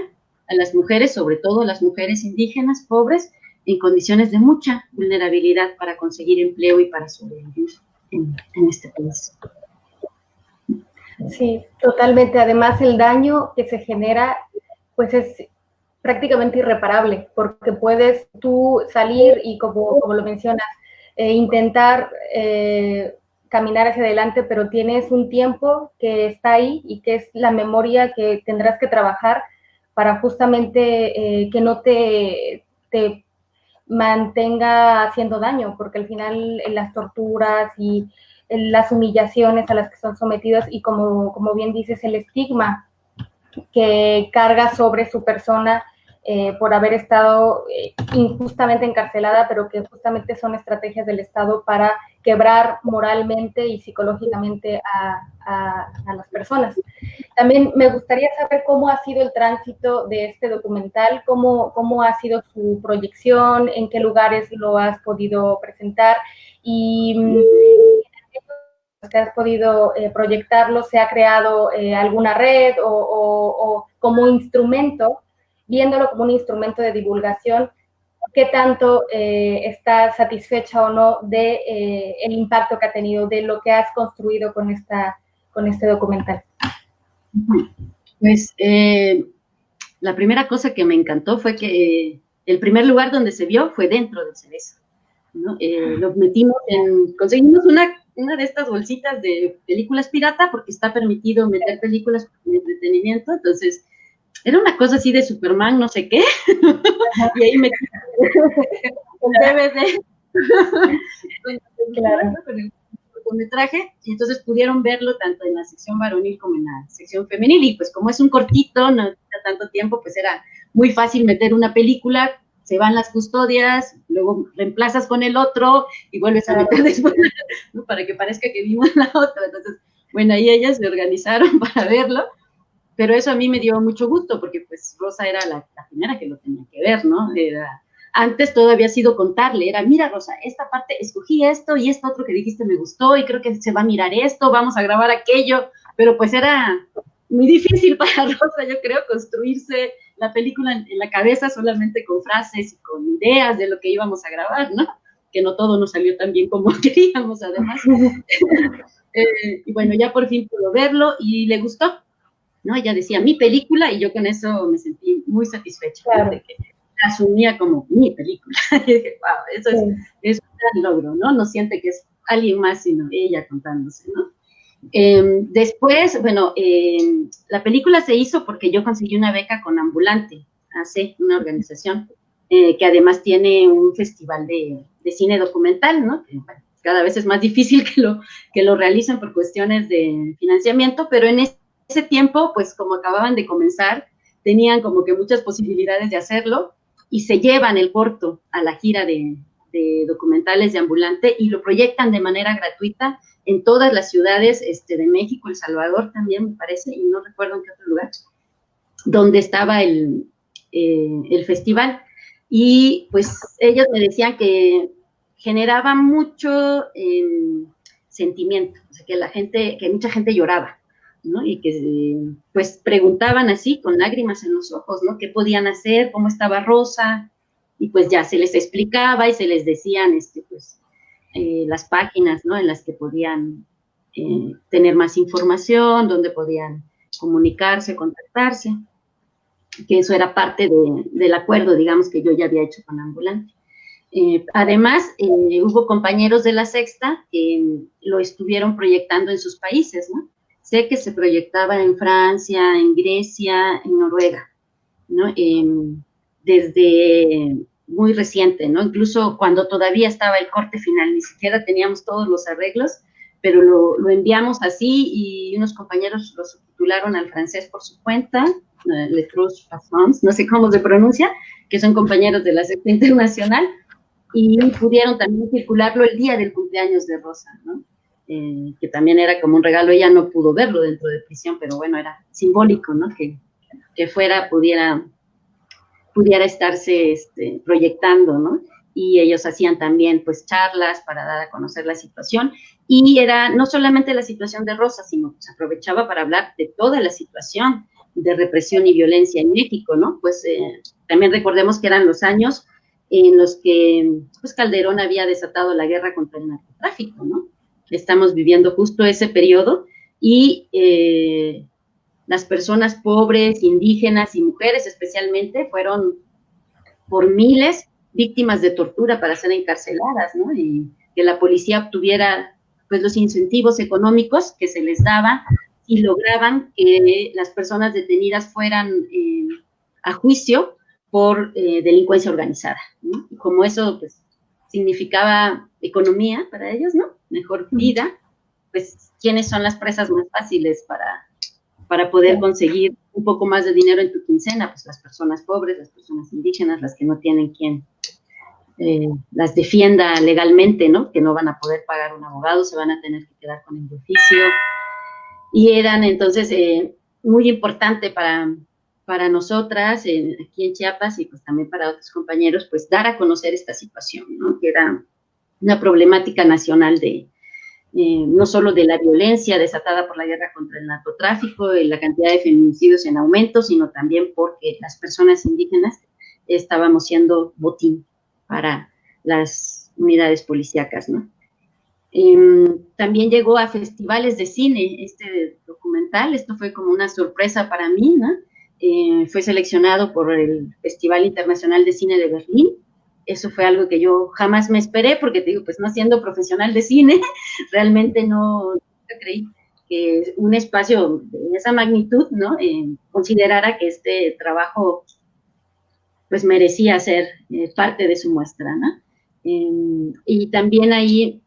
a las mujeres, sobre todo las mujeres indígenas, pobres, en condiciones de mucha vulnerabilidad para conseguir empleo y para sobrevivir en este país. Sí, totalmente. Además, el daño que se genera, pues es prácticamente irreparable, porque puedes tú salir y, como lo mencionas, intentar caminar hacia adelante, pero tienes un tiempo que está ahí y que es la memoria que tendrás que trabajar para justamente que no te mantenga haciendo daño, porque al final las torturas y las humillaciones a las que son sometidos y como bien dices, el estigma que carga sobre su persona por haber estado injustamente encarcelada, pero que justamente son estrategias del Estado para quebrar moralmente y psicológicamente a las personas. También me gustaría saber cómo ha sido el tránsito de este documental, cómo ha sido su proyección, en qué lugares lo has podido presentar y que has podido proyectarlo, ¿se ha creado alguna red o como instrumento, viéndolo como un instrumento de divulgación, qué tanto estás satisfecha o no de el impacto que ha tenido, de lo que has construido con este documental? Pues la primera cosa que me encantó fue que el primer lugar donde se vio fue dentro del Cerezo, ¿no? Lo metimos conseguimos una de estas bolsitas de películas pirata, porque está permitido meter películas de entretenimiento, entonces era una cosa así de Superman, no sé qué, y ahí metí el DVD con el cortometraje, y entonces pudieron verlo tanto en la sección varonil como en la sección femenil, y pues como es un cortito, no necesita tanto tiempo, pues era muy fácil meter una película, se van las custodias, luego reemplazas con el otro y vuelves a meter después, ¿no? Para que parezca que vimos la otra. Entonces, bueno, ahí ellas se organizaron para verlo, pero eso a mí me dio mucho gusto, porque pues Rosa era la primera que lo tenía que ver, ¿no? Antes todo había sido contarle, era, mira Rosa, esta parte escogí esto y esto otro que dijiste me gustó y creo que se va a mirar esto, vamos a grabar aquello, pero pues era muy difícil para Rosa, yo creo, construirse la película en la cabeza solamente con frases y con ideas de lo que íbamos a grabar, ¿no? Que no todo nos salió tan bien como queríamos, además. Y bueno, ya por fin pudo verlo y le gustó, ¿no? Ella decía, mi película, y yo con eso me sentí muy satisfecha, Claro. ¿no? De que la asumía como mi película. Y dije, wow, eso es un gran logro, ¿no? No siente que es alguien más, sino ella contándose, ¿no? Después, bueno, la película se hizo porque yo conseguí una beca con Ambulante, una organización que además tiene un festival de cine documental, ¿no? Que, bueno, cada vez es más difícil que lo realicen por cuestiones de financiamiento, pero en ese tiempo, pues como acababan de comenzar, tenían como que muchas posibilidades de hacerlo y se llevan el corto a la gira de documentales de Ambulante y lo proyectan de manera gratuita en todas las ciudades de México, El Salvador también me parece, y no recuerdo en qué otro lugar, donde estaba el festival. Y pues ellos me decían que generaba mucho sentimiento, o sea, que mucha gente lloraba, ¿no? Y que pues preguntaban así, con lágrimas en los ojos, ¿no? ¿Qué podían hacer? ¿Cómo estaba Rosa? Y pues ya se les explicaba y se les decían, pues, las páginas, ¿no? En las que podían tener más información, donde podían comunicarse, contactarse, que eso era parte del acuerdo, digamos, que yo ya había hecho con Ambulante. Además, hubo compañeros de La Sexta que lo estuvieron proyectando en sus países, ¿no? Sé que se proyectaba en Francia, en Grecia, en Noruega, ¿no? Desde muy reciente, ¿no? Incluso cuando todavía estaba el corte final, ni siquiera teníamos todos los arreglos, pero lo enviamos así y unos compañeros lo subtitularon al francés por su cuenta, Les Cruz Fassons, no sé cómo se pronuncia, que son compañeros de La Sexta Internacional, y pudieron también circularlo el día del cumpleaños de Rosa, ¿no? Que también era como un regalo. Ella no pudo verlo dentro de prisión, pero bueno, era simbólico, ¿no? Que pudiera estarse proyectando, ¿no? Y ellos hacían también, pues, charlas para dar a conocer la situación, y era no solamente la situación de Rosa, sino se aprovechaba para hablar de toda la situación de represión y violencia en México, ¿no? Pues también recordemos que eran los años en los que, pues, Calderón había desatado la guerra contra el narcotráfico, ¿no? Estamos viviendo justo ese periodo, y las personas pobres, indígenas y mujeres especialmente fueron por miles víctimas de tortura para ser encarceladas, ¿no? Y que la policía obtuviera, pues, los incentivos económicos que se les daba y lograban que las personas detenidas fueran a juicio por delincuencia organizada, ¿no? Y como eso, pues, significaba economía para ellos, ¿no? Mejor vida, pues, ¿quiénes son las presas más fáciles para poder conseguir un poco más de dinero en tu quincena? Pues las personas pobres, las personas indígenas, las que no tienen quien las defienda legalmente, ¿no? Que no van a poder pagar un abogado, se van a tener que quedar con el oficio. Y eran entonces muy importante para nosotras aquí en Chiapas, y pues también para otros compañeros, pues dar a conocer esta situación, ¿no? Que era una problemática nacional no solo de la violencia desatada por la guerra contra el narcotráfico y la cantidad de feminicidios en aumento, sino también porque las personas indígenas estábamos siendo botín para las unidades policíacas, ¿no? También llegó a festivales de cine este documental. Esto fue como una sorpresa para mí, ¿no? Fue seleccionado por el Festival Internacional de Cine de Berlín. Eso fue algo que yo jamás me esperé, porque te digo, pues no siendo profesional de cine, realmente no creí que un espacio de esa magnitud, ¿no? Considerara que este trabajo pues merecía ser parte de su muestra, ¿no? Y también ahí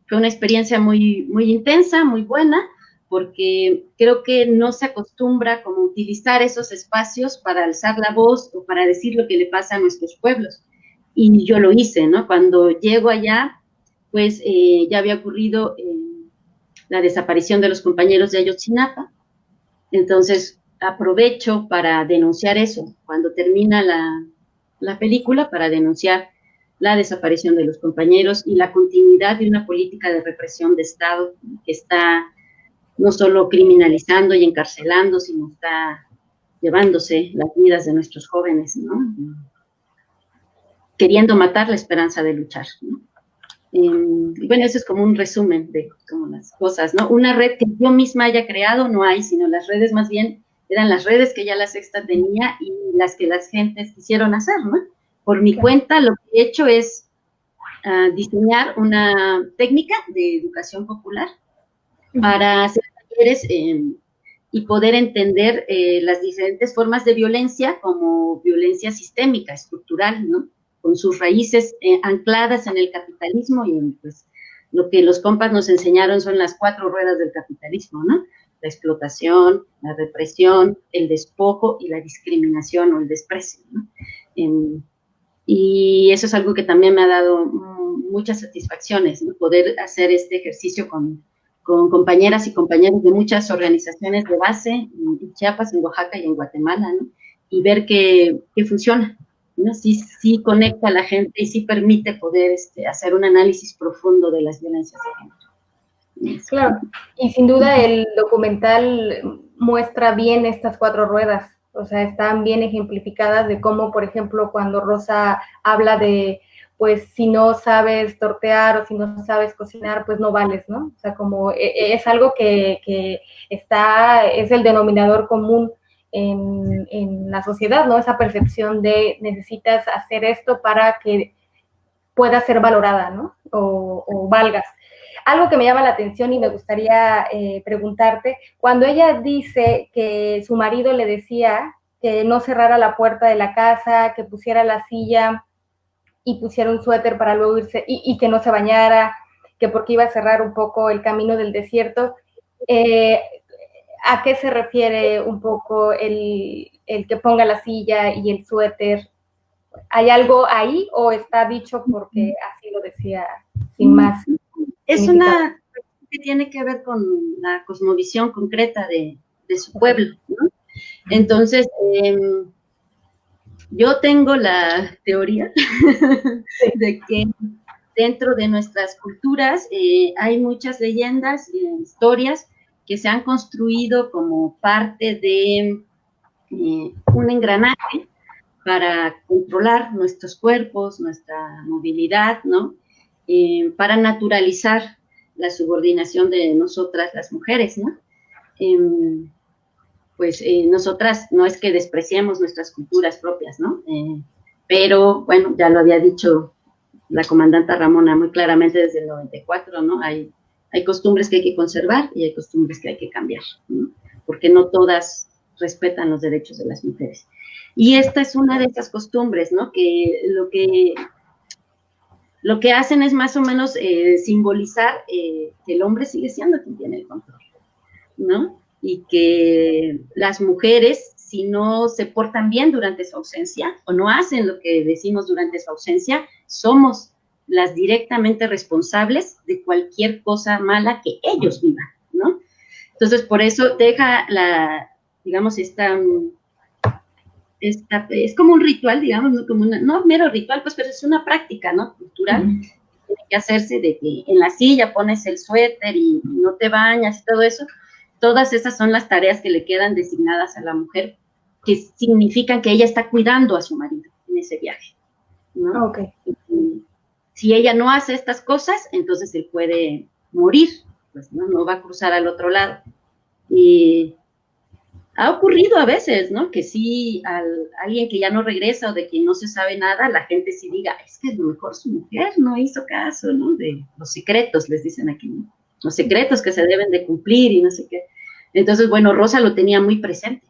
fue una experiencia muy, muy intensa, muy buena, porque creo que no se acostumbra como utilizar esos espacios para alzar la voz o para decir lo que le pasa a nuestros pueblos. Y yo lo hice, ¿no? Cuando llego allá, pues ya había ocurrido la desaparición de los compañeros de Ayotzinapa. Entonces aprovecho para denunciar eso, cuando termina la película, para denunciar la desaparición de los compañeros y la continuidad de una política de represión de Estado que está no solo criminalizando y encarcelando, sino está llevándose las vidas de nuestros jóvenes, ¿no? Queriendo matar la esperanza de luchar, ¿no? Bueno, eso es como un resumen de como las cosas, ¿no? Una red que yo misma haya creado no hay, sino las redes más bien eran las redes que ya la Sexta tenía y las que las gentes quisieron hacer, ¿no? Por mi cuenta, lo que he hecho es diseñar una técnica de educación popular para hacer talleres y poder entender las diferentes formas de violencia como violencia sistémica, estructural, ¿no? Con sus raíces ancladas en el capitalismo y pues lo que los compas nos enseñaron son las 4 ruedas del capitalismo, ¿no? La explotación, la represión, el despojo y la discriminación o el desprecio, ¿no? Y eso es algo que también me ha dado muchas satisfacciones, ¿no? Poder hacer este ejercicio con compañeras y compañeros de muchas organizaciones de base en Chiapas, en Oaxaca y en Guatemala, ¿no? Y ver que funciona, ¿no? Sí conecta a la gente y sí permite poder hacer un análisis profundo de las violencias de género. Claro, y sin duda el documental muestra bien estas 4 ruedas, o sea, están bien ejemplificadas de cómo, por ejemplo, cuando Rosa habla de, pues, si no sabes tortear o si no sabes cocinar, pues no vales, ¿no? O sea, como es algo que es el denominador común en la sociedad, ¿no? Esa percepción de necesitas hacer esto para que pueda ser valorada, ¿no? O valgas. Algo que me llama la atención y me gustaría preguntarte, cuando ella dice que su marido le decía que no cerrara la puerta de la casa, que pusiera la silla y pusiera un suéter para luego irse, y que no se bañara, que porque iba a cerrar un poco el camino del desierto, ¿a qué se refiere un poco el que ponga la silla y el suéter? ¿Hay algo ahí o está dicho porque así lo decía sin más? Es una que tiene que ver con la cosmovisión concreta de su pueblo, ¿no? Entonces, yo tengo la teoría de que dentro de nuestras culturas hay muchas leyendas, historias que se han construido como parte de un engranaje para controlar nuestros cuerpos, nuestra movilidad, ¿no? Para naturalizar la subordinación de nosotras las mujeres, ¿no? Nosotras no es que despreciemos nuestras culturas propias, ¿no? Pero, bueno, ya lo había dicho la comandanta Ramona muy claramente desde el 94, ¿no? Hay costumbres que hay que conservar y hay costumbres que hay que cambiar, ¿no? Porque no todas respetan los derechos de las mujeres. Y esta es una de esas costumbres, ¿no? Que lo que hacen es más o menos simbolizar que el hombre sigue siendo quien tiene el control, ¿no? Y que las mujeres, si no se portan bien durante su ausencia o no hacen lo que decimos durante su ausencia, somos las directamente responsables de cualquier cosa mala que ellos vivan, ¿no? Entonces, por eso deja digamos, es como un ritual, digamos, ¿no? Como no mero ritual, pues, pero es una práctica, ¿no? Cultural. Tiene que hacerse de que en la silla pones el suéter y no te bañas y todo eso. Todas esas son las tareas que le quedan designadas a la mujer, que significan que ella está cuidando a su marido en ese viaje, ¿no? Okay. Si ella no hace estas cosas, entonces él puede morir, pues no va a cruzar al otro lado. Y ha ocurrido a veces, ¿no? Que sí, alguien que ya no regresa o de quien no se sabe nada, la gente sí diga, es que a lo mejor su mujer no hizo caso, ¿no? De los secretos, les dicen aquí, ¿no? Los secretos que se deben de cumplir y no sé qué. Entonces, bueno, Rosa lo tenía muy presente,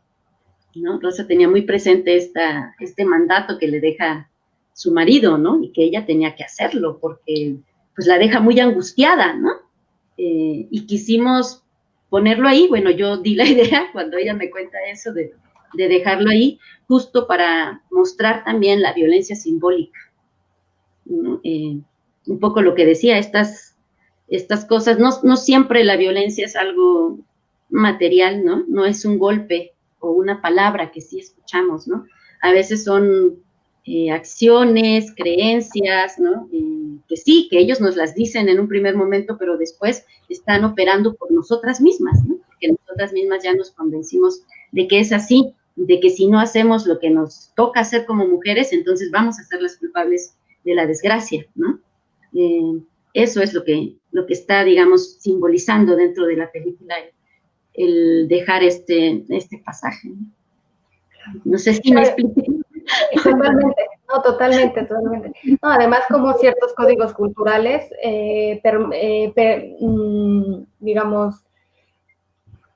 ¿no? Rosa tenía muy presente este mandato que le deja su marido, ¿no? Y que ella tenía que hacerlo porque, pues, la deja muy angustiada, ¿no? Y quisimos ponerlo ahí. Bueno, yo di la idea cuando ella me cuenta eso de dejarlo ahí, justo para mostrar también la violencia simbólica, ¿no? Un poco lo que decía, estas cosas, no siempre la violencia es algo material, ¿no? No es un golpe o una palabra que sí escuchamos, ¿no? A veces son acciones, creencias, ¿no? Que sí, que ellos nos las dicen en un primer momento, pero después están operando por nosotras mismas, ¿no? Porque nosotras mismas ya nos convencimos de que es así, de que si no hacemos lo que nos toca hacer como mujeres, entonces vamos a ser las culpables de la desgracia, ¿no? Eso es lo que está, digamos, simbolizando dentro de la película el dejar este pasaje. No sé si me explico. Totalmente, no, totalmente. No, además, como ciertos códigos culturales, digamos,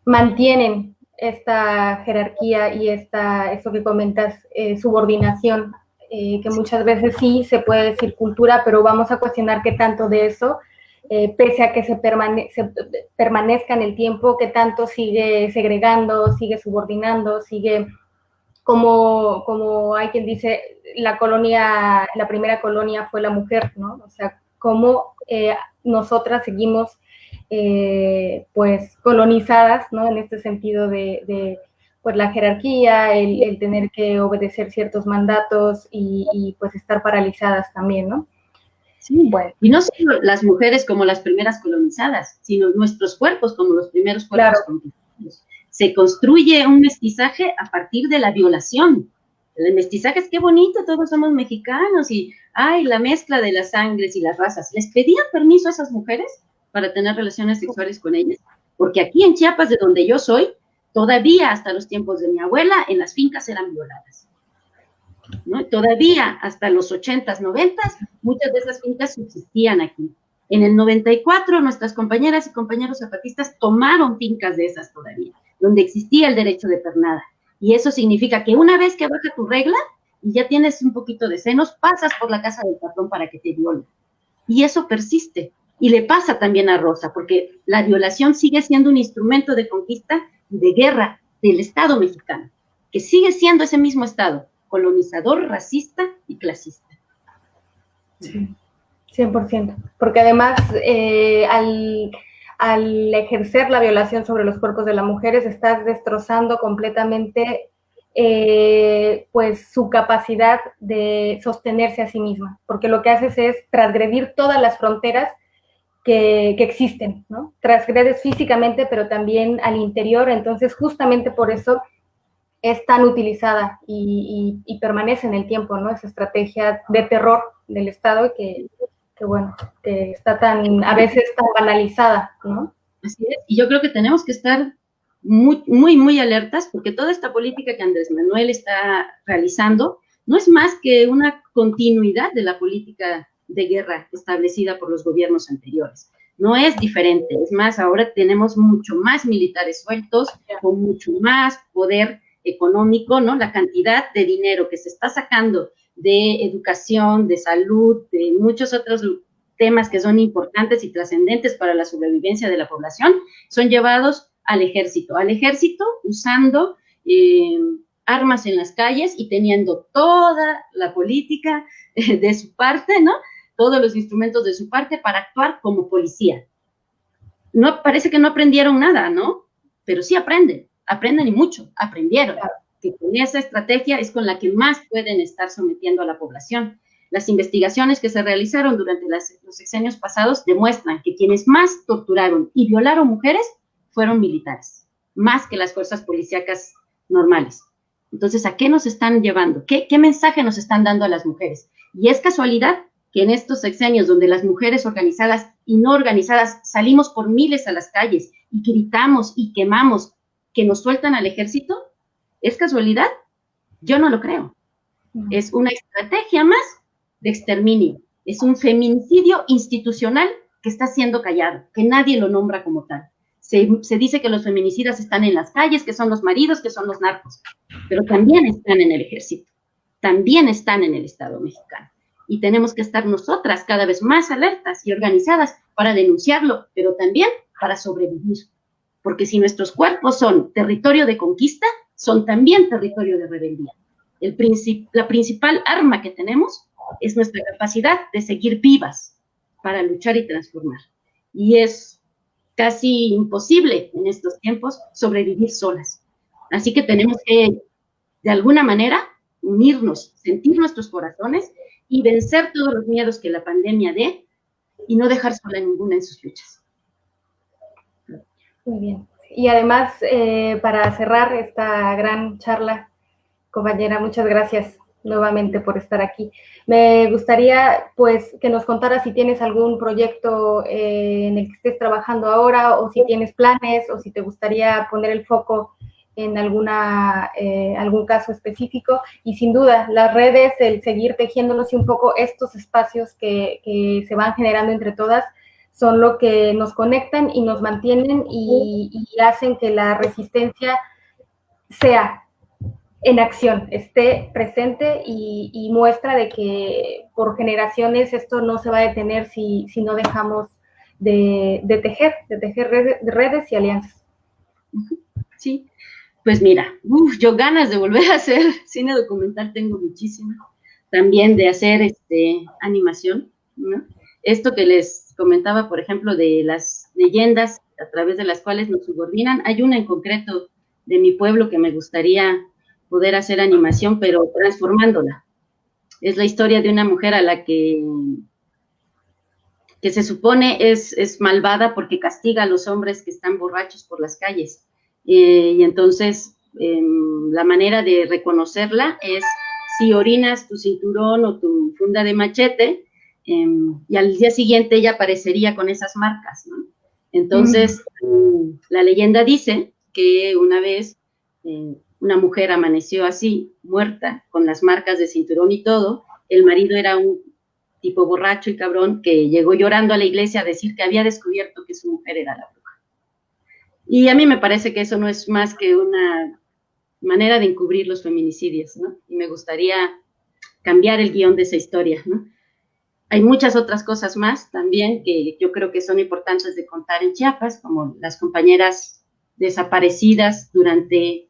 mantienen esta jerarquía y eso que comentas, subordinación, que muchas veces sí se puede decir cultura, pero vamos a cuestionar qué tanto de eso, pese a que se permanezca en el tiempo, qué tanto sigue segregando, sigue subordinando, sigue, como hay quien dice, la primera colonia fue la mujer, ¿no? O sea, cómo nosotras seguimos pues colonizadas, ¿no? En este sentido de pues la jerarquía, el tener que obedecer ciertos mandatos y pues estar paralizadas también, ¿no? Sí, bueno. Y no solo las mujeres como las primeras colonizadas, sino nuestros cuerpos como los primeros cuerpos conquistados. Se construye un mestizaje a partir de la violación. El mestizaje es qué bonito, todos somos mexicanos y, ay, la mezcla de las sangres y las razas. ¿Les pedían permiso a esas mujeres para tener relaciones sexuales con ellas? Porque aquí en Chiapas, de donde yo soy, todavía hasta los tiempos de mi abuela, en las fincas eran violadas, ¿no? Todavía hasta los 80s, 90s, muchas de esas fincas subsistían aquí. En el 94, nuestras compañeras y compañeros zapatistas tomaron fincas de esas todavía, donde existía el derecho de pernada. Y eso significa que una vez que baja tu regla y ya tienes un poquito de senos, pasas por la casa del patrón para que te viole. Y eso persiste. Y le pasa también a Rosa, porque la violación sigue siendo un instrumento de conquista y de guerra del Estado mexicano, que sigue siendo ese mismo Estado, colonizador, racista y clasista. Sí, 100%. Porque además, al ejercer la violación sobre los cuerpos de las mujeres, estás destrozando completamente pues su capacidad de sostenerse a sí misma, porque lo que haces es transgredir todas las fronteras que existen, ¿no? Transgredes físicamente, pero también al interior, entonces justamente por eso es tan utilizada y permanece en el tiempo, ¿no? Esa estrategia de terror del Estado que bueno, que está a veces tan banalizada, ¿no? Así es, y yo creo que tenemos que estar muy alertas, porque toda esta política que Andrés Manuel está realizando no es más que una continuidad de la política de guerra establecida por los gobiernos anteriores. No es diferente, es más, ahora tenemos mucho más militares sueltos, con mucho más poder económico, ¿no? La cantidad de dinero que se está sacando de educación, de salud, de muchos otros temas que son importantes y trascendentes para la sobrevivencia de la población, son llevados al ejército usando armas en las calles y teniendo toda la política de su parte, ¿no? Todos los instrumentos de su parte para actuar como policía. No, parece que no aprendieron nada, ¿no? Pero sí aprenden y mucho, aprendieron. Que con esa estrategia es con la que más pueden estar sometiendo a la población. Las investigaciones que se realizaron durante los sexenios pasados demuestran que quienes más torturaron y violaron mujeres fueron militares, más que las fuerzas policíacas normales. Entonces, ¿a qué nos están llevando? ¿Qué mensaje nos están dando a las mujeres? Y es casualidad que en estos sexenios donde las mujeres organizadas y no organizadas salimos por miles a las calles y gritamos y quemamos que nos sueltan al ejército, ¿es casualidad? Yo no lo creo. Es una estrategia más de exterminio. Es un feminicidio institucional que está siendo callado, que nadie lo nombra como tal. Se dice que los feminicidas están en las calles, que son los maridos, que son los narcos, pero también están en el ejército, también están en el Estado mexicano. Y tenemos que estar nosotras cada vez más alertas y organizadas para denunciarlo, pero también para sobrevivir. Porque si nuestros cuerpos son territorio de conquista, son también territorio de rebeldía. La principal arma que tenemos es nuestra capacidad de seguir vivas para luchar y transformar. Y es casi imposible en estos tiempos sobrevivir solas. Así que tenemos que, de alguna manera, unirnos, sentir nuestros corazones y vencer todos los miedos que la pandemia dé y no dejar sola a ninguna en sus luchas. Muy bien. Y además, para cerrar esta gran charla, compañera, muchas gracias nuevamente por estar aquí. Me gustaría, pues, que nos contaras si tienes algún proyecto en el que estés trabajando ahora, o si tienes planes, o si te gustaría poner el foco en algún caso específico. Y sin duda, las redes, el seguir tejiéndonos y un poco estos espacios que se van generando entre todas, son lo que nos conectan y nos mantienen y hacen que la resistencia sea en acción, esté presente y muestra de que por generaciones esto no se va a detener si no dejamos de tejer redes y alianzas. Sí, pues mira, yo ganas de volver a hacer cine documental tengo muchísimas, también de hacer animación, ¿no? Esto que les comentaba, por ejemplo, de las leyendas a través de las cuales nos subordinan, hay una en concreto de mi pueblo que me gustaría poder hacer animación, pero transformándola. Es la historia de una mujer a la que se supone es malvada porque castiga a los hombres que están borrachos por las calles. Y entonces, la manera de reconocerla es si orinas tu cinturón o tu funda de machete, y al día siguiente ella aparecería con esas marcas, ¿no? Entonces, la leyenda dice que una vez una mujer amaneció así, muerta, con las marcas de cinturón y todo. El marido era un tipo borracho y cabrón que llegó llorando a la iglesia a decir que había descubierto que su mujer era la bruja. Y a mí me parece que eso no es más que una manera de encubrir los feminicidios, ¿no? Y me gustaría cambiar el guión de esa historia, ¿no? Hay muchas otras cosas más también que yo creo que son importantes de contar en Chiapas, como las compañeras desaparecidas durante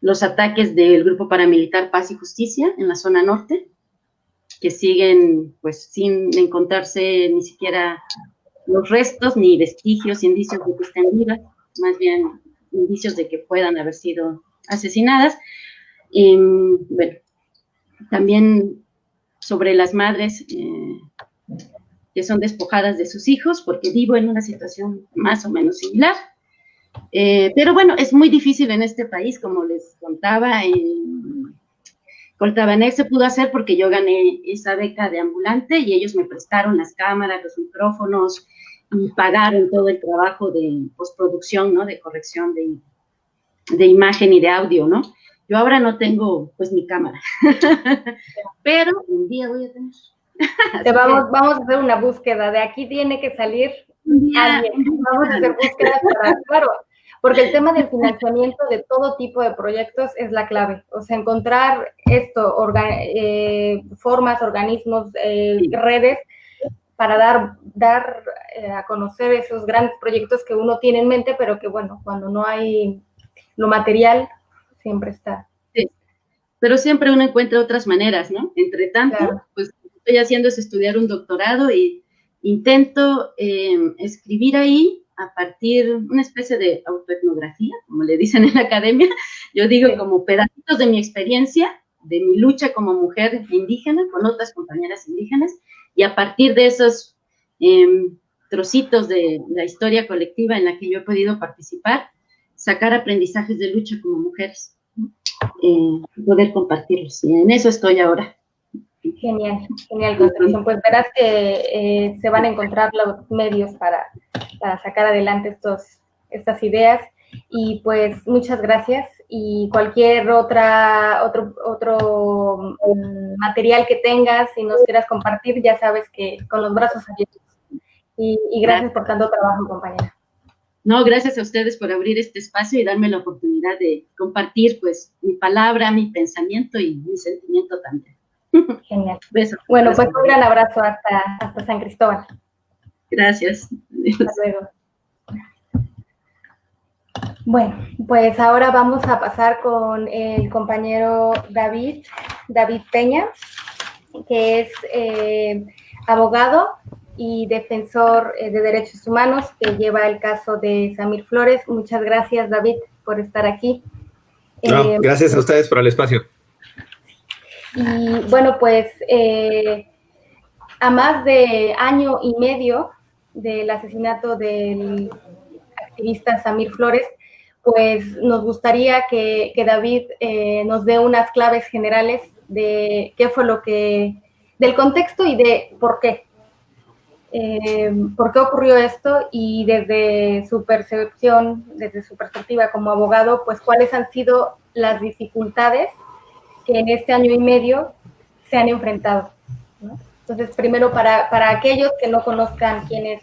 los ataques del Grupo Paramilitar Paz y Justicia en la zona norte, que siguen pues sin encontrarse ni siquiera los restos, ni vestigios, indicios de que estén vivas, más bien indicios de que puedan haber sido asesinadas. Y, bueno, también sobre las madres que son despojadas de sus hijos, porque vivo en una situación más o menos similar. Pero bueno, es muy difícil en este país, como les contaba, Coltabanex se pudo hacer porque yo gané esa beca de ambulante y ellos me prestaron las cámaras, los micrófonos y pagaron todo el trabajo de postproducción, ¿no? De corrección de imagen y de audio, ¿no? Yo ahora no tengo, pues, mi cámara, pero un día voy a tener. Vamos a hacer una búsqueda, de aquí tiene que salir alguien, vamos a hacer búsquedas para, claro, porque el tema del financiamiento de todo tipo de proyectos es la clave, o sea, encontrar esto, formas, organismos, redes, para dar a conocer esos grandes proyectos que uno tiene en mente, pero que, bueno, cuando no hay lo material, siempre está. Sí, pero siempre uno encuentra otras maneras, ¿no? Entre tanto, claro, pues lo que estoy haciendo es estudiar un doctorado y intento escribir ahí a partir una especie de autoetnografía, como le dicen en la academia, yo digo, sí, como pedacitos de mi experiencia, de mi lucha como mujer indígena con otras compañeras indígenas, y a partir de esos trocitos de la historia colectiva en la que yo he podido participar, sacar aprendizajes de lucha como mujeres, poder compartirlos. Y en eso estoy ahora. Genial, genial, Concepción. Pues verás que se van a encontrar los medios para sacar adelante estas ideas. Y pues muchas gracias. Y cualquier otro material que tengas y nos quieras compartir, ya sabes que con los brazos abiertos. Y gracias por tanto trabajo, compañera. No, gracias a ustedes por abrir este espacio y darme la oportunidad de compartir, pues, mi palabra, mi pensamiento y mi sentimiento también. Genial. Besos. Bueno, pues un gran abrazo hasta San Cristóbal. Gracias. Hasta luego. Bueno, pues ahora vamos a pasar con el compañero David Peña, que es abogado y defensor de derechos humanos, que lleva el caso de Samir Flores. Muchas gracias, David, por estar aquí. No, gracias a ustedes por el espacio. Y bueno, pues a más de año y medio del asesinato del activista Samir Flores, pues nos gustaría que David nos dé unas claves generales de qué fue del contexto y de por qué. ¿Por qué ocurrió esto? Y desde su percepción, desde su perspectiva como abogado, pues cuáles han sido las dificultades que en este año y medio se han enfrentado, ¿no? Entonces, primero, para aquellos que no conozcan quién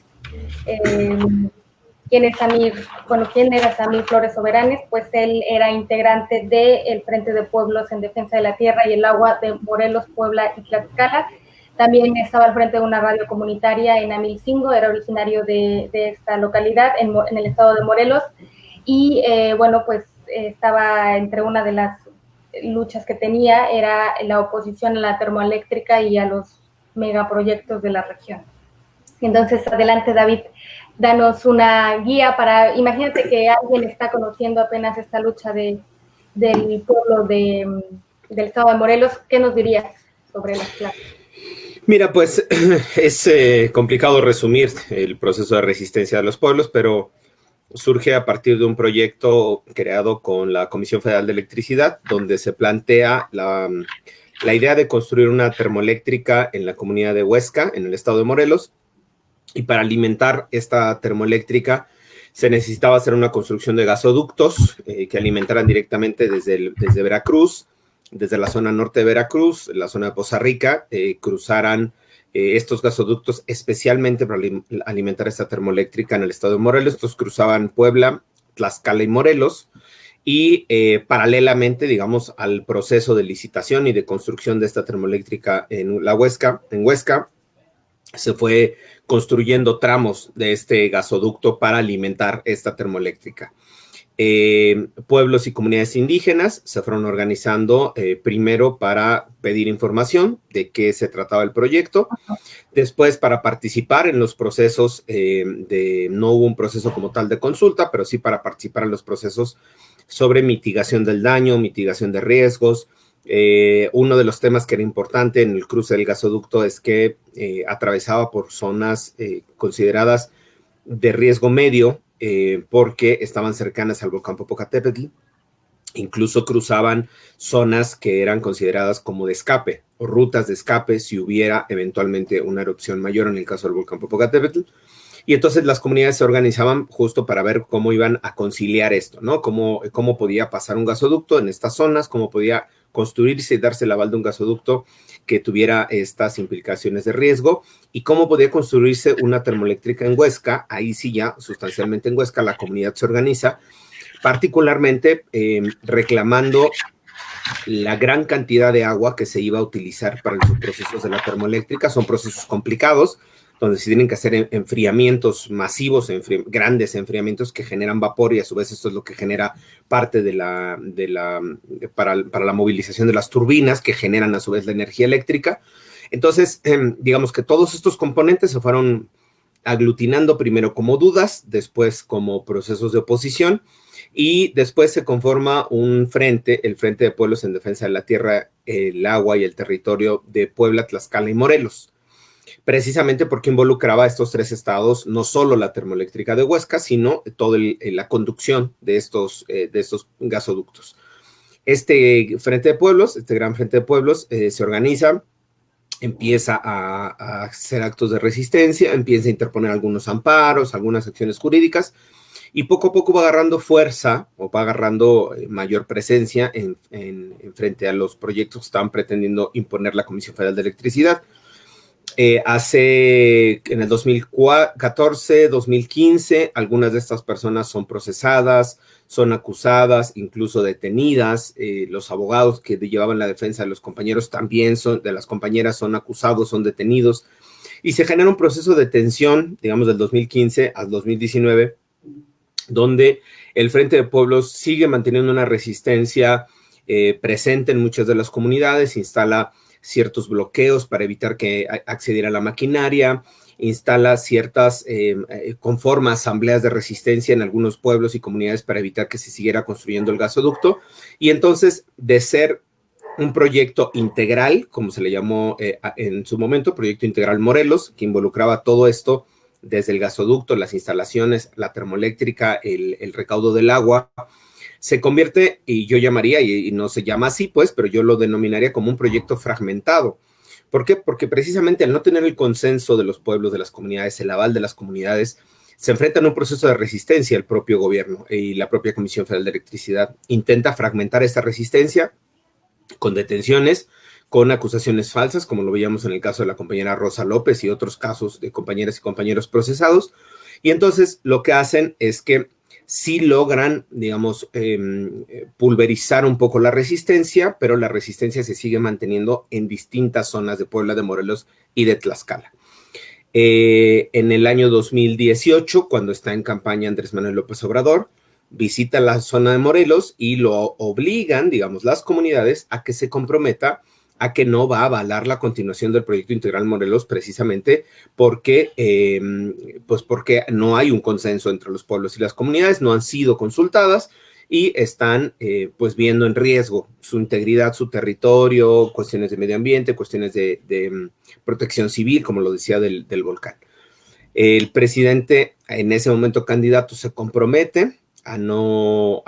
era Samir Flores Soberanes, pues él era integrante del Frente de Pueblos en Defensa de la Tierra y el Agua de Morelos, Puebla y Tlaxcala. También estaba al frente de una radio comunitaria en Amilcingo, era originario de esta localidad en el estado de Morelos, y bueno, pues estaba entre una de las luchas que tenía, era la oposición a la termoeléctrica y a los megaproyectos de la región. Entonces, adelante, David, danos una guía imagínate que alguien está conociendo apenas esta lucha del pueblo del estado de Morelos, ¿qué nos dirías sobre las clases? Mira, pues es complicado resumir el proceso de resistencia de los pueblos, pero surge a partir de un proyecto creado con la Comisión Federal de Electricidad, donde se plantea la idea de construir una termoeléctrica en la comunidad de Huesca, en el estado de Morelos, y para alimentar esta termoeléctrica se necesitaba hacer una construcción de gasoductos que alimentaran directamente desde Veracruz, desde la zona norte de Veracruz, la zona de Poza Rica, cruzaran estos gasoductos especialmente para alimentar esta termoeléctrica en el estado de Morelos. Estos cruzaban Puebla, Tlaxcala y Morelos, y paralelamente, digamos, al proceso de licitación y de construcción de esta termoeléctrica en Huesca, se fue construyendo tramos de este gasoducto para alimentar esta termoeléctrica. Pueblos y comunidades indígenas se fueron organizando primero para pedir información de qué se trataba el proyecto, después para participar en los procesos no hubo un proceso como tal de consulta, pero sí para participar en los procesos sobre mitigación del daño, mitigación de riesgos. Uno de los temas que era importante en el cruce del gasoducto es que atravesaba por zonas consideradas de riesgo medio, porque estaban cercanas al volcán Popocatépetl, incluso cruzaban zonas que eran consideradas como de escape o rutas de escape si hubiera eventualmente una erupción mayor en el caso del volcán Popocatépetl. Y entonces las comunidades se organizaban justo para ver cómo iban a conciliar esto, ¿no? Cómo podía pasar un gasoducto en estas zonas, cómo podía construirse y darse el aval de un gasoducto que tuviera estas implicaciones de riesgo, y cómo podía construirse una termoeléctrica en Huesca. Ahí sí ya, sustancialmente en Huesca, la comunidad se organiza, particularmente reclamando la gran cantidad de agua que se iba a utilizar para los procesos de la termoeléctrica. Son procesos complicados, donde se tienen que hacer enfriamientos masivos, grandes enfriamientos que generan vapor, y a su vez esto es lo que genera parte para la movilización de las turbinas que generan a su vez la energía eléctrica. Entonces, digamos que todos estos componentes se fueron aglutinando primero como dudas, después como procesos de oposición, y después se conforma un frente, el Frente de Pueblos en Defensa de la Tierra, el Agua y el Territorio de Puebla, Tlaxcala y Morelos, precisamente porque involucraba a estos tres estados, no solo la termoeléctrica de Huesca, sino toda la conducción de estos gasoductos. Este Frente de Pueblos, este gran Frente de Pueblos, se organiza, empieza a hacer actos de resistencia, empieza a interponer algunos amparos, algunas acciones jurídicas, y poco a poco va agarrando fuerza o va agarrando mayor presencia en frente a los proyectos que estaban pretendiendo imponer la Comisión Federal de Electricidad. En el 2014, 2015, algunas de estas personas son procesadas, son acusadas, incluso detenidas. Los abogados que llevaban la defensa de los compañeros también de las compañeras son acusados, son detenidos. Y se genera un proceso de tensión, digamos, del 2015 al 2019, donde el Frente de Pueblos sigue manteniendo una resistencia presente en muchas de las comunidades, instala ciertos bloqueos para evitar que accediera a la maquinaria, instala conforma asambleas de resistencia en algunos pueblos y comunidades para evitar que se siguiera construyendo el gasoducto. Y entonces, de ser un proyecto integral, como se le llamó en su momento, Proyecto Integral Morelos, que involucraba todo esto, desde el gasoducto, las instalaciones, la termoeléctrica, el recaudo del agua, se convierte, y yo llamaría, y no se llama así, pues, pero yo lo denominaría como un proyecto fragmentado. ¿Por qué? Porque precisamente al no tener el consenso de los pueblos, de las comunidades, el aval de las comunidades, se enfrentan a un proceso de resistencia el propio gobierno y la propia Comisión Federal de Electricidad intenta fragmentar esta resistencia con detenciones, con acusaciones falsas, como lo veíamos en el caso de la compañera Rosa López y otros casos de compañeras y compañeros procesados. Y entonces lo que hacen es que sí logran, digamos, pulverizar un poco la resistencia, pero la resistencia se sigue manteniendo en distintas zonas de Puebla, de Morelos y de Tlaxcala. En el año 2018, cuando está en campaña Andrés Manuel López Obrador, visita la zona de Morelos y lo obligan, digamos, las comunidades a que se comprometa a que no va a avalar la continuación del proyecto integral Morelos precisamente porque, pues porque no hay un consenso entre los pueblos y las comunidades, no han sido consultadas y están pues viendo en riesgo su integridad, su territorio, cuestiones de medio ambiente, cuestiones de protección civil, como lo decía del volcán. El presidente, en ese momento candidato, se compromete a no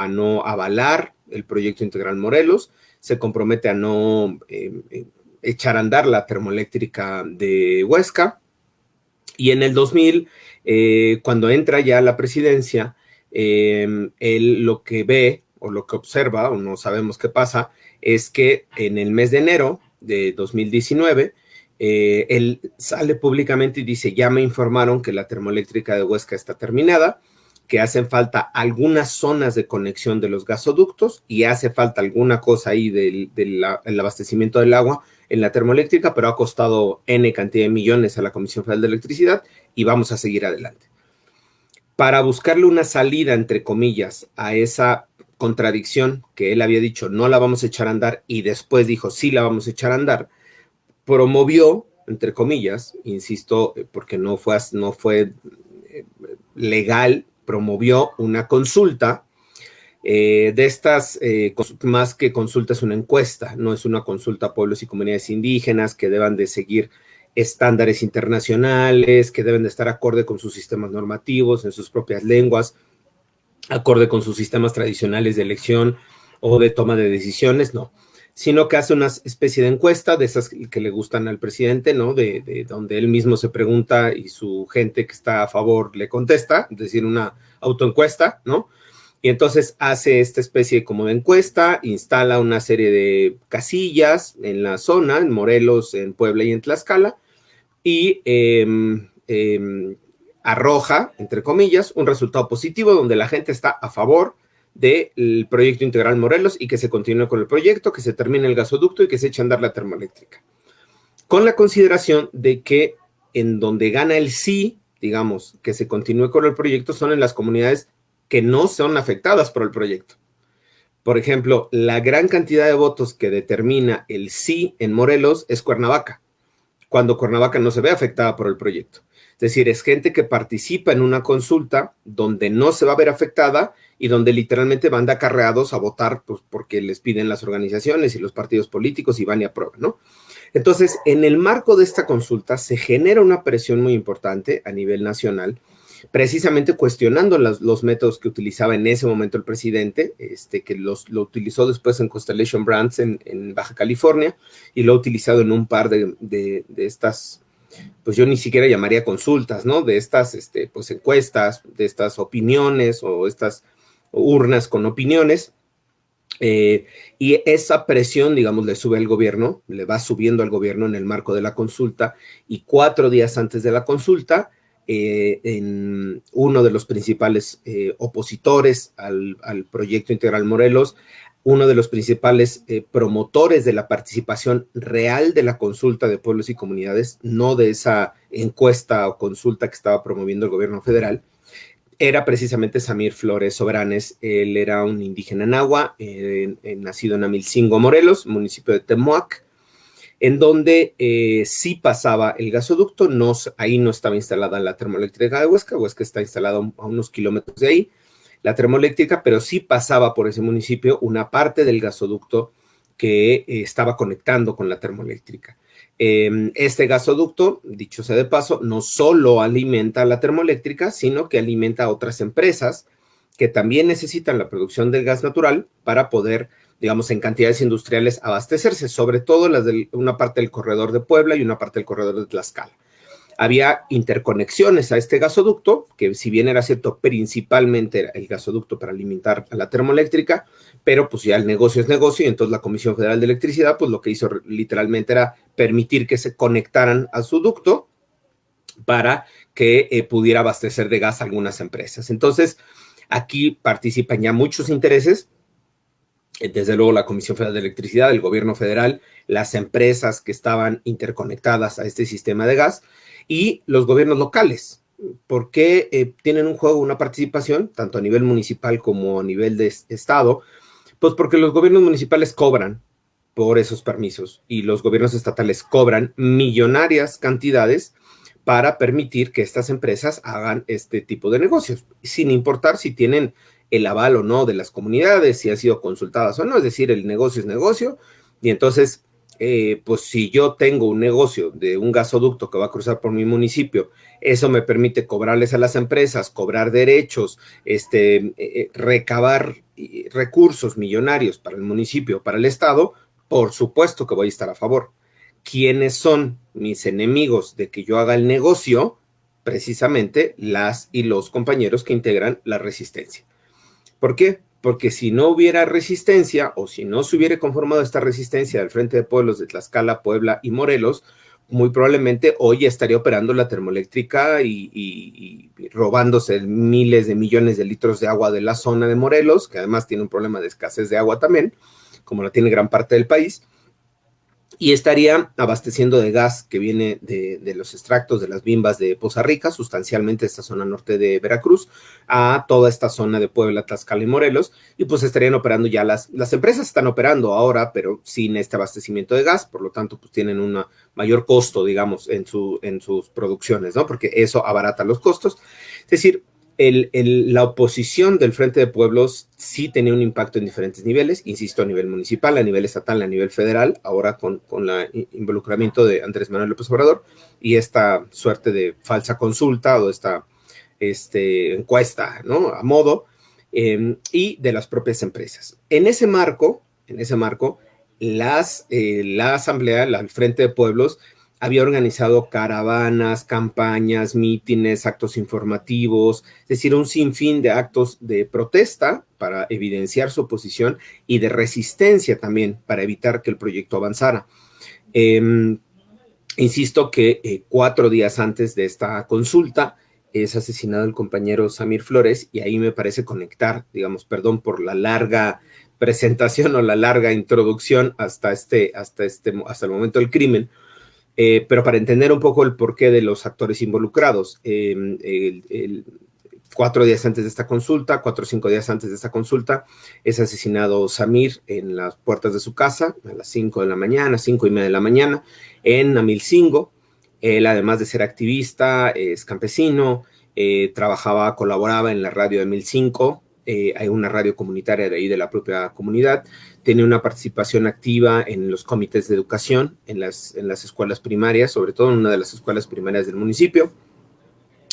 avalar el proyecto integral Morelos, se compromete a no echar a andar la termoeléctrica de Huesca, y en el 2000, cuando entra ya a la presidencia, él lo que ve o lo que observa, o no sabemos qué pasa, es que en el mes de enero de 2019, él sale públicamente y dice, ya me informaron que la termoeléctrica de Huesca está terminada, que hacen falta algunas zonas de conexión de los gasoductos y hace falta alguna cosa ahí del abastecimiento del agua en la termoeléctrica, pero ha costado N cantidad de millones a la Comisión Federal de Electricidad y vamos a seguir adelante. Para buscarle una salida, entre comillas, a esa contradicción que él había dicho, no la vamos a echar a andar, y después dijo, sí la vamos a echar a andar, promovió, entre comillas, insisto, porque no fue legal, promovió una consulta de estas, más que consulta, es una encuesta, no es una consulta a pueblos y comunidades indígenas que deban de seguir estándares internacionales, que deben de estar acorde con sus sistemas normativos, en sus propias lenguas, acorde con sus sistemas tradicionales de elección o de toma de decisiones, no, sino que hace una especie de encuesta de esas que le gustan al presidente, ¿no? De donde él mismo se pregunta y su gente que está a favor le contesta, es decir, una autoencuesta, ¿no? Y entonces hace esta especie como de encuesta, instala una serie de casillas en la zona, en Morelos, en Puebla y en Tlaxcala, y arroja, entre comillas, un resultado positivo donde la gente está a favor del proyecto integral Morelos y que se continúe con el proyecto, que se termine el gasoducto y que se eche a andar la termoeléctrica. Con la consideración de que en donde gana el sí, digamos, que se continúe con el proyecto, son en las comunidades que no son afectadas por el proyecto. Por ejemplo, la gran cantidad de votos que determina el sí en Morelos es Cuernavaca, cuando Cuernavaca no se ve afectada por el proyecto. Es decir, es gente que participa en una consulta donde no se va a ver afectada y donde literalmente van de acarreados a votar pues, porque les piden las organizaciones y los partidos políticos y van y aprueban, ¿no? Entonces, en el marco de esta consulta se genera una presión muy importante a nivel nacional, precisamente cuestionando los métodos que utilizaba en ese momento el presidente, que lo utilizó después en Constellation Brands en Baja California y lo ha utilizado en un par de estas, pues yo ni siquiera llamaría consultas, ¿no? De estas pues encuestas, de estas opiniones o estas urnas con opiniones. Y esa presión, digamos, le sube al gobierno, le va subiendo al gobierno en el marco de la consulta, y 4 días antes de la consulta, en uno de los principales opositores al proyecto integral Morelos, uno de los principales promotores de la participación real de la consulta de pueblos y comunidades, no de esa encuesta o consulta que estaba promoviendo el gobierno federal, era precisamente Samir Flores Soberanes. Él era un indígena nahua, nacido en Amilcingo, Morelos, municipio de Temoac, en donde sí pasaba el gasoducto, ahí no estaba instalada la termoeléctrica de Huesca, Huesca está instalada a unos kilómetros de ahí, la termoeléctrica, pero sí pasaba por ese municipio una parte del gasoducto que estaba conectando con la termoeléctrica. Este gasoducto, dicho sea de paso, no solo alimenta a la termoeléctrica, sino que alimenta a otras empresas que también necesitan la producción del gas natural para poder, digamos, en cantidades industriales abastecerse, sobre todo las de una parte del corredor de Puebla y una parte del corredor de Tlaxcala. Había interconexiones a este gasoducto, que si bien era cierto, principalmente era el gasoducto para alimentar a la termoeléctrica, pero pues ya el negocio es negocio, y entonces la Comisión Federal de Electricidad, pues lo que hizo literalmente era permitir que se conectaran a su ducto para que pudiera abastecer de gas a algunas empresas. Entonces, aquí participan ya muchos intereses, desde luego la Comisión Federal de Electricidad, el gobierno federal, las empresas que estaban interconectadas a este sistema de gas y los gobiernos locales. ¿Por qué tienen un juego, una participación, tanto a nivel municipal como a nivel de estado? Pues porque los gobiernos municipales cobran por esos permisos y los gobiernos estatales cobran millonarias cantidades para permitir que estas empresas hagan este tipo de negocios, sin importar si tienen el aval o no de las comunidades, si han sido consultadas o no. Es decir, el negocio es negocio, y entonces, pues si yo tengo un negocio de un gasoducto que va a cruzar por mi municipio, eso me permite cobrarles a las empresas, cobrar derechos, recabar recursos millonarios para el municipio, para el estado. Por supuesto que voy a estar a favor. ¿Quiénes son mis enemigos de que yo haga el negocio? Precisamente las y los compañeros que integran la resistencia. ¿Por qué? Porque si no hubiera resistencia, o si no se hubiera conformado esta resistencia del Frente de Pueblos de Tlaxcala, Puebla y Morelos, muy probablemente hoy estaría operando la termoeléctrica y robándose miles de millones de litros de agua de la zona de Morelos, que además tiene un problema de escasez de agua también, como la tiene gran parte del país, y estaría abasteciendo de gas que viene de los extractos de las bimbas de Poza Rica, sustancialmente esta zona norte de Veracruz, a toda esta zona de Puebla, Tlaxcala y Morelos, y pues estarían operando ya las empresas están operando ahora, pero sin este abastecimiento de gas, por lo tanto, pues tienen un mayor costo, digamos, en sus producciones, ¿no? Porque eso abarata los costos. Es decir, la oposición del Frente de Pueblos sí tenía un impacto en diferentes niveles, insisto, a nivel municipal, a nivel estatal, a nivel federal, ahora con el involucramiento de Andrés Manuel López Obrador y esta suerte de falsa consulta o esta encuesta, ¿no? A modo, y de las propias empresas. En ese marco, la Asamblea, el Frente de Pueblos, había organizado caravanas, campañas, mítines, actos informativos, es decir, un sinfín de actos de protesta para evidenciar su oposición y de resistencia también para evitar que el proyecto avanzara. Insisto que 4 días antes de esta consulta es asesinado el compañero Samir Flores, y ahí me parece conectar, digamos, perdón por la larga presentación o la larga introducción hasta el momento del crimen, pero para entender un poco el porqué de los actores involucrados. 4 días antes de esta consulta, 4 o 5 días antes de esta consulta, es asesinado Samir en las puertas de su casa a las 5 de la mañana, 5:30 de la mañana, en Amilcingo. Él, además de ser activista, es campesino, colaboraba en la radio de Amilcingo, hay una radio comunitaria de ahí de la propia comunidad, tiene una participación activa en los comités de educación, en las escuelas primarias, sobre todo en una de las escuelas primarias del municipio,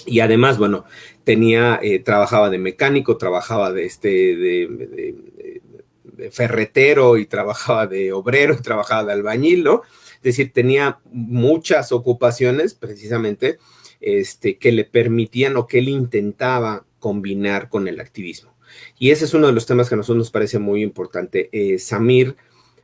y además, bueno, trabajaba de mecánico, trabajaba de ferretero, y trabajaba de obrero, y trabajaba de albañil, ¿no? Es decir, tenía muchas ocupaciones precisamente que le permitían o que él intentaba combinar con el activismo. Y ese es uno de los temas que a nosotros nos parece muy importante. Samir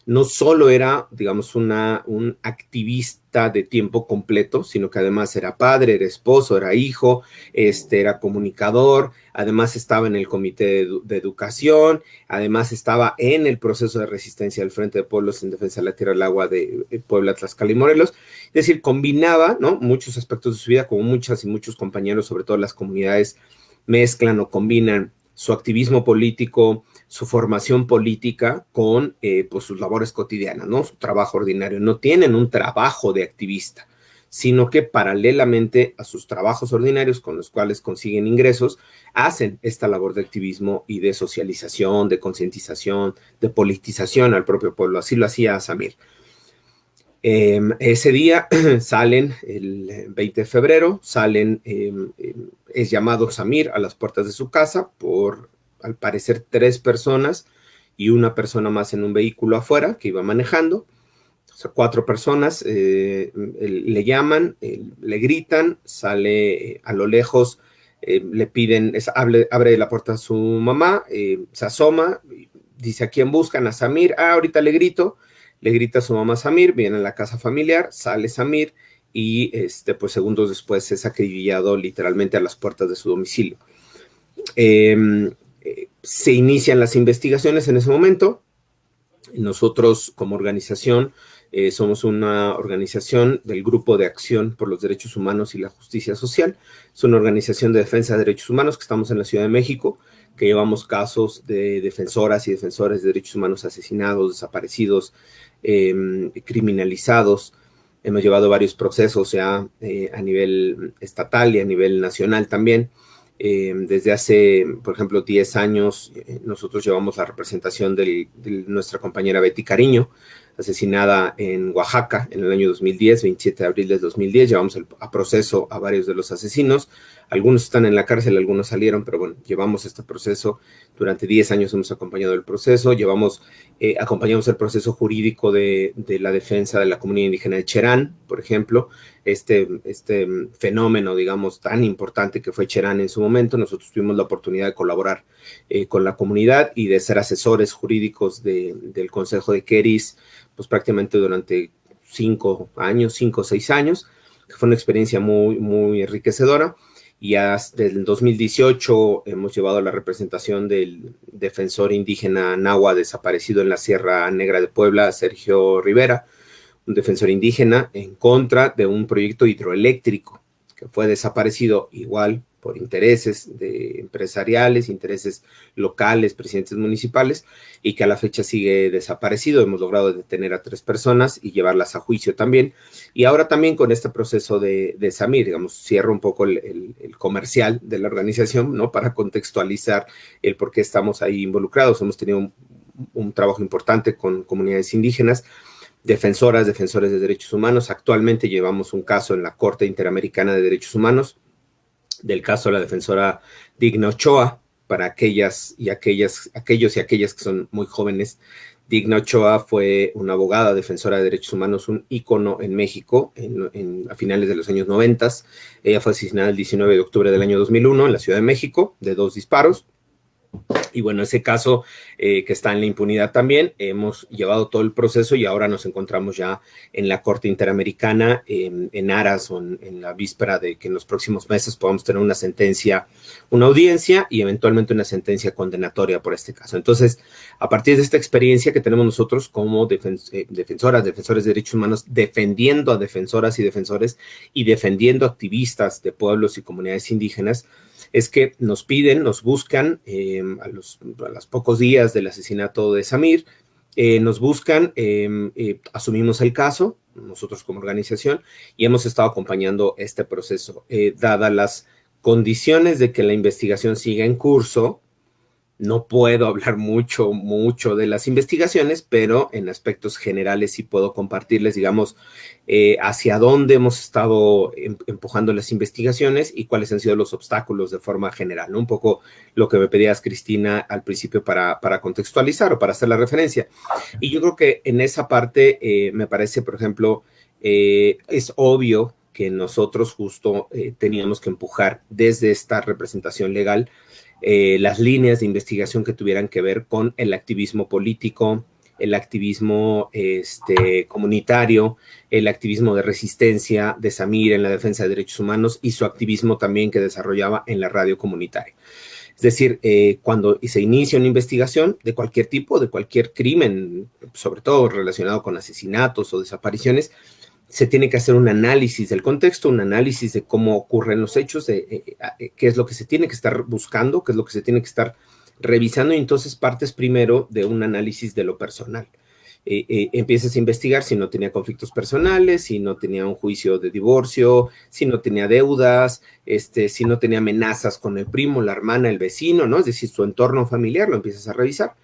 no solo era, digamos, un activista de tiempo completo, sino que además era padre, era esposo, era hijo, era comunicador, además estaba en el comité de educación, además estaba en el proceso de resistencia del Frente de Pueblos en defensa de la tierra y el agua de Puebla, Tlaxcala y Morelos. Es decir, combinaba, ¿no?, muchos aspectos de su vida, como muchas y muchos compañeros, sobre todo las comunidades, mezclan o combinan su activismo político, su formación política con pues sus labores cotidianas, ¿no? Su trabajo ordinario. No tienen un trabajo de activista, sino que paralelamente a sus trabajos ordinarios con los cuales consiguen ingresos, hacen esta labor de activismo y de socialización, de concientización, de politización al propio pueblo. Así lo hacía Samir. Ese día salen, el 20 de febrero, es llamado Samir a las puertas de su casa por al parecer 3 personas y una persona más en un vehículo afuera que iba manejando. O sea, 4 personas le llaman, le gritan, sale a lo lejos, le piden, abre la puerta a su mamá, se asoma, dice a quién buscan, a Samir. Ahorita le grita a su mamá Samir, viene a la casa familiar, sale Samir y pues segundos después es acribillado literalmente a las puertas de su domicilio. Se inician las investigaciones en ese momento. Nosotros como organización somos una organización del Grupo de Acción por los Derechos Humanos y la Justicia Social. Es una organización de defensa de derechos humanos que estamos en la Ciudad de México, que llevamos casos de defensoras y defensores de derechos humanos asesinados, desaparecidos, criminalizados. Hemos llevado varios procesos ya a nivel estatal y a nivel nacional también. Desde hace, por ejemplo, 10 años, nosotros llevamos la representación de nuestra compañera Betty Cariño, asesinada en Oaxaca en el año 2010, 27 de abril de 2010. Llevamos a proceso a varios de los asesinos. Algunos están en la cárcel, algunos salieron, pero bueno, llevamos este proceso. Durante 10 años hemos acompañado el proceso. Acompañamos el proceso jurídico de la defensa de la comunidad indígena de Cherán, por ejemplo. Este fenómeno, digamos, tan importante que fue Cherán en su momento. Nosotros tuvimos la oportunidad de colaborar con la comunidad y de ser asesores jurídicos del Consejo de Queris, pues prácticamente durante 5 o 6 años, que fue una experiencia muy, muy enriquecedora. Y hasta el 2018 hemos llevado la representación del defensor indígena nahua desaparecido en la Sierra Negra de Puebla, Sergio Rivera, un defensor indígena en contra de un proyecto hidroeléctrico que fue desaparecido igual por intereses empresariales, intereses locales, presidentes municipales, y que a la fecha sigue desaparecido. Hemos logrado detener a 3 personas y llevarlas a juicio también. Y ahora también con este proceso de Samir, digamos, cierro un poco el comercial de la organización, ¿no? Para contextualizar el por qué estamos ahí involucrados. Hemos tenido un trabajo importante con comunidades indígenas, defensores de derechos humanos. Actualmente llevamos un caso en la Corte Interamericana de Derechos Humanos, del caso de la defensora Digna Ochoa. Para aquellos y aquellas que son muy jóvenes, Digna Ochoa fue una abogada defensora de derechos humanos, un ícono en México a finales de los años 90. Ella fue asesinada el 19 de octubre del año 2001 en la Ciudad de México de 2 disparos. Y bueno, ese caso que está en la impunidad también, hemos llevado todo el proceso y ahora nos encontramos ya en la Corte Interamericana en aras o en la víspera de que en los próximos meses podamos tener una sentencia, una audiencia y eventualmente una sentencia condenatoria por este caso. Entonces, a partir de esta experiencia que tenemos nosotros como defensores de derechos humanos, defendiendo a defensoras y defensores y defendiendo activistas de pueblos y comunidades indígenas, es que nos piden, nos buscan a los pocos días del asesinato de Samir, nos buscan, asumimos el caso, nosotros como organización, y hemos estado acompañando este proceso. Dadas las condiciones de que la investigación siga en curso, no puedo hablar mucho de las investigaciones, pero en aspectos generales sí puedo compartirles, digamos, hacia dónde hemos estado empujando las investigaciones y cuáles han sido los obstáculos de forma general, ¿no? Un poco lo que me pedías, Cristina, al principio para contextualizar o para hacer la referencia. Y yo creo que en esa parte me parece, por ejemplo, es obvio que nosotros justo teníamos que empujar desde esta representación legal las líneas de investigación que tuvieran que ver con el activismo político, el activismo comunitario, el activismo de resistencia de Samir en la defensa de derechos humanos y su activismo también que desarrollaba en la radio comunitaria. Es decir, cuando se inicia una investigación de cualquier tipo, de cualquier crimen, sobre todo relacionado con asesinatos o desapariciones, se tiene que hacer un análisis del contexto, un análisis de cómo ocurren los hechos, de qué es lo que se tiene que estar buscando, qué es lo que se tiene que estar revisando, y entonces partes primero de un análisis de lo personal. Empiezas a investigar si no tenía conflictos personales, si no tenía un juicio de divorcio, si no tenía deudas, si no tenía amenazas con el primo, la hermana, el vecino, ¿no? Es decir, su entorno familiar lo empiezas a revisar.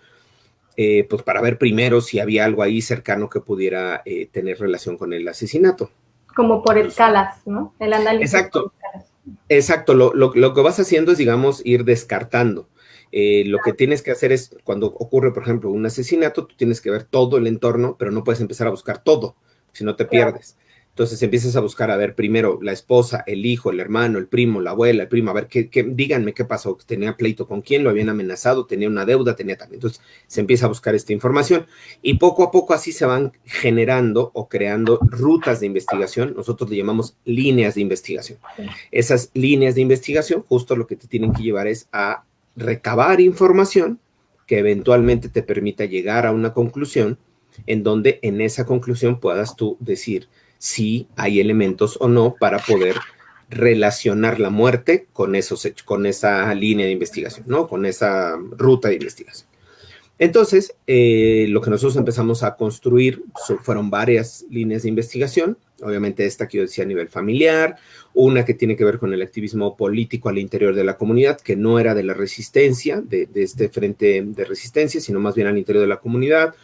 Pues para ver primero si había algo ahí cercano que pudiera tener relación con el asesinato. Como por escalas, ¿no? El análisis. Exacto. Exacto. Lo que vas haciendo es, digamos, ir descartando. Lo que tienes que hacer es, cuando ocurre, por ejemplo, un asesinato, tú tienes que ver todo el entorno, pero no puedes empezar a buscar todo, si no te pierdes. Entonces empiezas a buscar, a ver, primero la esposa, el hijo, el hermano, el primo, la abuela, el primo, a ver, díganme qué pasó, tenía pleito con quién, lo habían amenazado, tenía una deuda, tenía tal. Entonces se empieza a buscar esta información y poco a poco así se van generando o creando rutas de investigación. Nosotros le llamamos líneas de investigación. Esas líneas de investigación justo lo que te tienen que llevar es a recabar información que eventualmente te permita llegar a una conclusión en donde en esa conclusión puedas tú decir si hay elementos o no para poder relacionar la muerte con esos hechos, con esa línea de investigación, ¿no? Con esa ruta de investigación. Entonces, lo que nosotros empezamos a construir fueron varias líneas de investigación, obviamente esta que yo decía a nivel familiar, una que tiene que ver con el activismo político al interior de la comunidad, que no era de la resistencia, de este frente de resistencia, sino más bien al interior de la comunidad.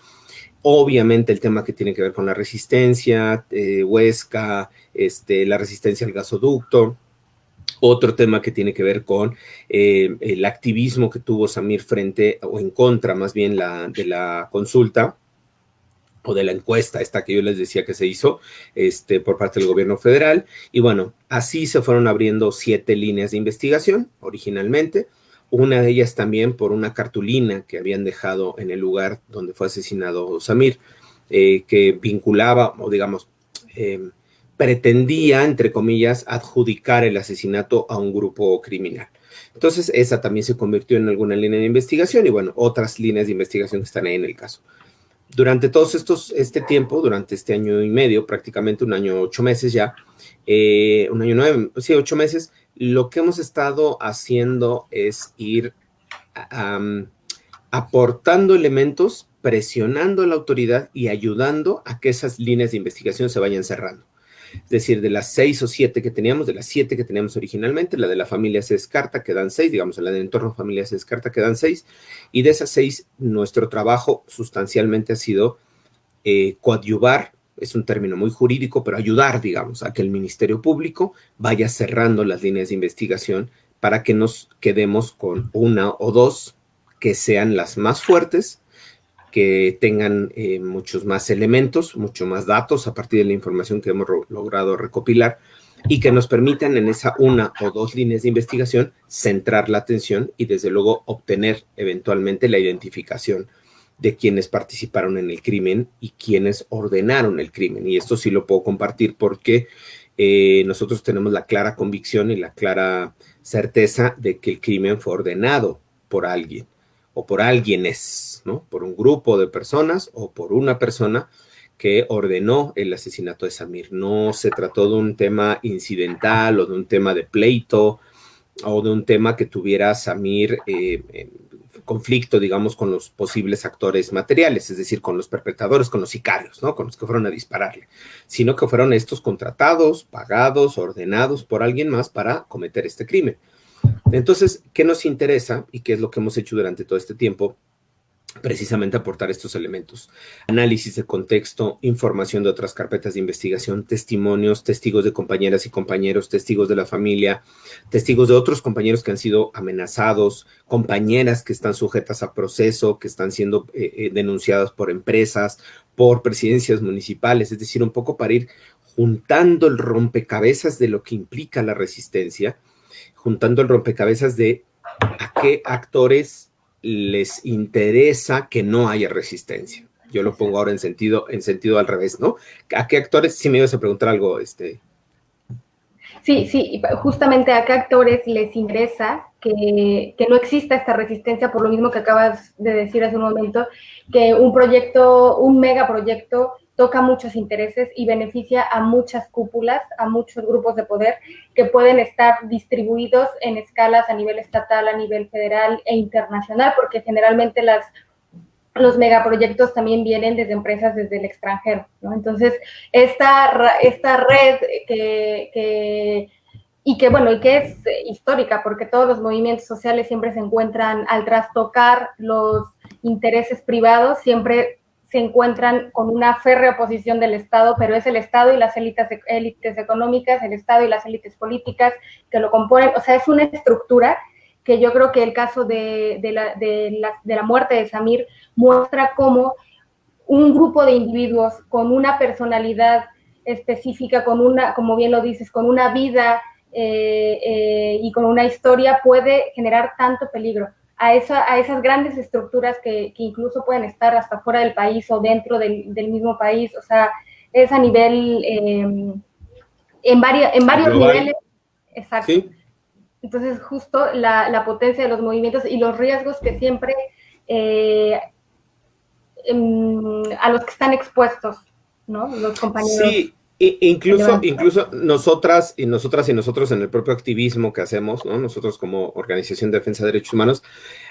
Obviamente el tema que tiene que ver con la resistencia, Huesca, la resistencia al gasoducto. Otro tema que tiene que ver con el activismo que tuvo Samir frente o en contra más bien de la consulta o de la encuesta esta que yo les decía que se hizo por parte del gobierno federal. Y bueno, así se fueron abriendo 7 líneas de investigación originalmente. Una de ellas también por una cartulina que habían dejado en el lugar donde fue asesinado Samir, que vinculaba o digamos pretendía, entre comillas, adjudicar el asesinato a un grupo criminal. Entonces, esa también se convirtió en alguna línea de investigación y, bueno, otras líneas de investigación que están ahí en el caso. Durante todos este tiempo, durante este año y medio, prácticamente un año, 8 meses ya, 8 meses, lo que hemos estado haciendo es ir aportando elementos, presionando a la autoridad y ayudando a que esas líneas de investigación se vayan cerrando. Es decir, de las 6 o 7 que teníamos, de las 7 que teníamos originalmente, la de la familia se descarta, quedan 6, digamos, la del entorno familiar se descarta, quedan 6, y de esas 6, nuestro trabajo sustancialmente ha sido coadyuvar, es un término muy jurídico, pero ayudar, digamos, a que el Ministerio Público vaya cerrando las líneas de investigación para que nos quedemos con 1 o 2 que sean las más fuertes, que tengan muchos más elementos, mucho más datos a partir de la información que hemos logrado recopilar y que nos permitan en esa 1 o 2 líneas de investigación centrar la atención y desde luego obtener eventualmente la identificación de quienes participaron en el crimen y quienes ordenaron el crimen. Y esto sí lo puedo compartir porque nosotros tenemos la clara convicción y la clara certeza de que el crimen fue ordenado por alguien o por alguienes, ¿no? Por un grupo de personas o por una persona que ordenó el asesinato de Samir. No se trató de un tema incidental o de un tema de pleito o de un tema que tuviera Samir conflicto, digamos, con los posibles actores materiales, es decir, con los perpetradores, con los sicarios, ¿no? Con los que fueron a dispararle, sino que fueron estos contratados, pagados, ordenados por alguien más para cometer este crimen. Entonces, ¿qué nos interesa y qué es lo que hemos hecho durante todo este tiempo? Precisamente aportar estos elementos. Análisis de contexto, información de otras carpetas de investigación, testimonios, testigos de compañeras y compañeros, testigos de la familia, testigos de otros compañeros que han sido amenazados, compañeras que están sujetas a proceso, que están siendo denunciadas por empresas, por presidencias municipales, es decir, un poco para ir juntando el rompecabezas de lo que implica la resistencia, juntando el rompecabezas de a qué actores les interesa que no haya resistencia. Yo lo pongo ahora en sentido al revés, ¿no? ¿A qué actores? Si me ibas a preguntar algo, Sí, justamente a qué actores les interesa que no exista esta resistencia, por lo mismo que acabas de decir hace un momento, que un megaproyecto toca muchos intereses y beneficia a muchas cúpulas, a muchos grupos de poder que pueden estar distribuidos en escalas a nivel estatal, a nivel federal e internacional, porque generalmente los megaproyectos también vienen desde empresas desde el extranjero, ¿no? Entonces, esta red que es histórica, porque todos los movimientos sociales siempre se encuentran, al trastocar los intereses privados, siempre se encuentran con una férrea oposición del Estado, pero es el Estado y las élites económicas, el Estado y las élites políticas que lo componen. O sea, es una estructura que yo creo que el caso de la muerte de Samir muestra cómo un grupo de individuos con una personalidad específica, con una, como bien lo dices, con una vida y con una historia puede generar tanto peligro a esas grandes estructuras que incluso pueden estar hasta fuera del país o dentro del mismo país. O sea, es a nivel, en varios niveles. Exacto. ¿Sí? Entonces, justo la potencia de los movimientos y los riesgos que siempre a los que están expuestos, ¿no? Los compañeros. Sí, incluso nosotras y nosotros en el propio activismo que hacemos, ¿no? Nosotros como Organización de Defensa de Derechos Humanos,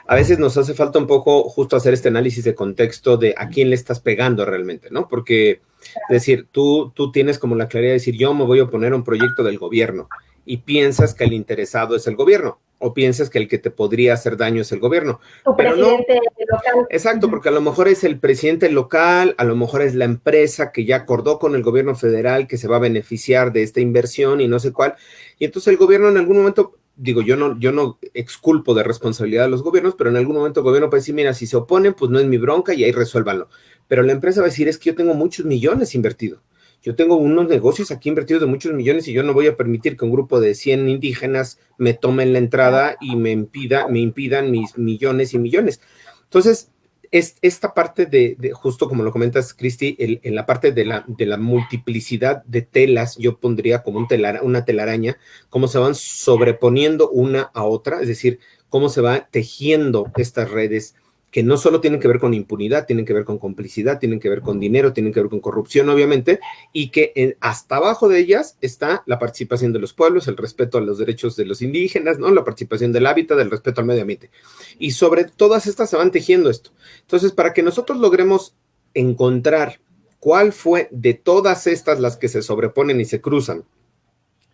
a veces nos hace falta un poco justo hacer este análisis de contexto de a quién le estás pegando realmente, ¿no? Porque, es decir, tú tienes como la claridad de decir, yo me voy a oponer a un proyecto del gobierno, y piensas que el interesado es el gobierno, o piensas que el que te podría hacer daño es el gobierno. Tu pero presidente no. Local. Exacto, porque a lo mejor es el presidente local, a lo mejor es la empresa que ya acordó con el gobierno federal que se va a beneficiar de esta inversión y no sé cuál, y entonces el gobierno en algún momento, digo, yo no exculpo de responsabilidad a los gobiernos, pero en algún momento el gobierno puede decir, mira, si se oponen, pues no es mi bronca y ahí resuélvanlo. Pero la empresa va a decir, es que yo tengo muchos millones invertidos. Yo tengo unos negocios aquí invertidos de muchos millones y yo no voy a permitir que un grupo de 100 indígenas me tomen la entrada y me impidan mis millones y millones. Entonces, esta parte de justo como lo comentas, Cristi, en la parte de la multiplicidad de telas, yo pondría como una telaraña, cómo se van sobreponiendo una a otra, es decir, cómo se va tejiendo estas redes que no solo tienen que ver con impunidad, tienen que ver con complicidad, tienen que ver con dinero, tienen que ver con corrupción, obviamente, y que hasta abajo de ellas está la participación de los pueblos, el respeto a los derechos de los indígenas, ¿no? La participación del hábitat, el respeto al medio ambiente. Y sobre todas estas se van tejiendo esto. Entonces, para que nosotros logremos encontrar cuál fue de todas estas las que se sobreponen y se cruzan,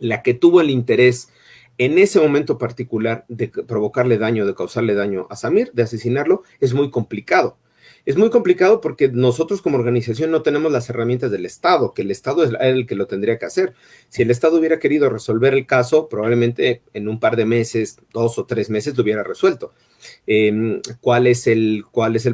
la que tuvo el interés en ese momento particular de provocarle daño, de causarle daño a Samir, de asesinarlo, es muy complicado. Es muy complicado porque nosotros como organización no tenemos las herramientas del Estado, que el Estado es el que lo tendría que hacer. Si el Estado hubiera querido resolver el caso, probablemente en un par de meses, 2 o 3 meses, lo hubiera resuelto. ¿Cuál es el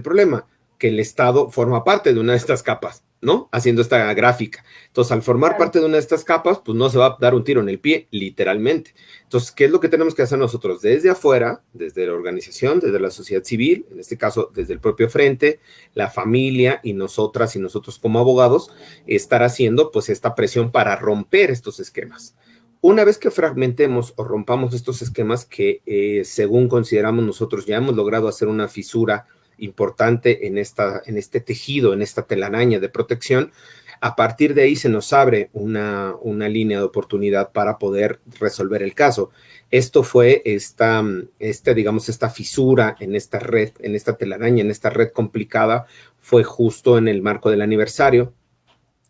problema? Que el Estado forma parte de una de estas capas, ¿no? Haciendo esta gráfica. Entonces, al formar parte de una de estas capas, pues no se va a dar un tiro en el pie, literalmente. Entonces, ¿qué es lo que tenemos que hacer nosotros? Desde afuera, desde la organización, desde la sociedad civil, en este caso, desde el propio frente, la familia y nosotras y nosotros como abogados, estar haciendo, pues, esta presión para romper estos esquemas. Una vez que fragmentemos o rompamos estos esquemas que, según consideramos nosotros, ya hemos logrado hacer una fisura importante en este tejido, en esta telaraña de protección, a partir de ahí se nos abre una línea de oportunidad para poder resolver el caso. Esto fue esta fisura en esta red, en esta telaraña, en esta red complicada, fue justo en el marco del aniversario,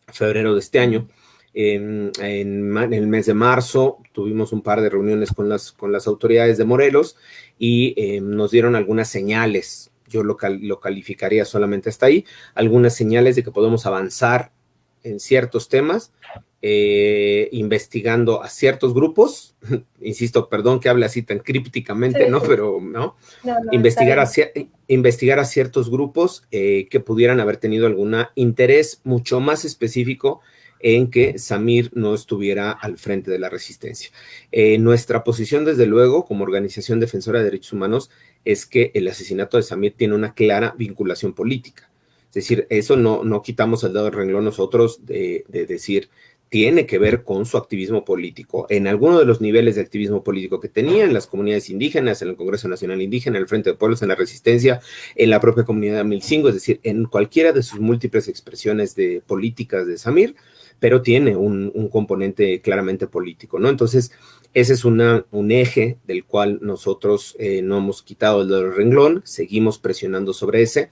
febrero de este año. En el mes de marzo tuvimos un par de reuniones con las autoridades de Morelos y nos dieron algunas señales. Yo lo calificaría solamente hasta ahí, algunas señales de que podemos avanzar en ciertos temas, investigando a ciertos grupos, insisto, perdón que hable así tan crípticamente, sí, ¿no? Pero, ¿no? Investigar a ciertos grupos que pudieran haber tenido algún interés mucho más específico en que Samir no estuviera al frente de la resistencia. Nuestra posición, desde luego, como organización defensora de derechos humanos, es que el asesinato de Samir tiene una clara vinculación política. Es decir, eso no quitamos el dedo del renglón nosotros de decir, tiene que ver con su activismo político, en alguno de los niveles de activismo político que tenía, en las comunidades indígenas, en el Congreso Nacional Indígena, en el Frente de Pueblos, en la Resistencia, en la propia comunidad de Amilcingo, es decir, en cualquiera de sus múltiples expresiones de políticas de Samir, pero tiene un componente claramente político, ¿no? Entonces, ese es un eje del cual nosotros no hemos quitado el dedo del renglón, seguimos presionando sobre ese,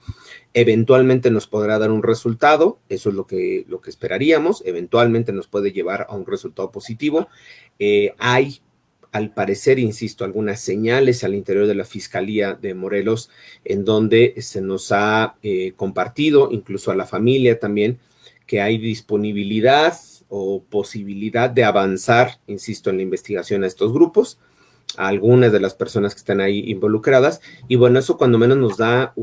eventualmente nos podrá dar un resultado, eso es lo que esperaríamos, eventualmente nos puede llevar a un resultado positivo. Hay, al parecer, insisto, algunas señales al interior de la Fiscalía de Morelos en donde se nos ha compartido, incluso a la familia también, que hay disponibilidad o posibilidad de avanzar, insisto, en la investigación a estos grupos. a algunas de las personas que están ahí involucradas, y bueno, eso cuando menos nos da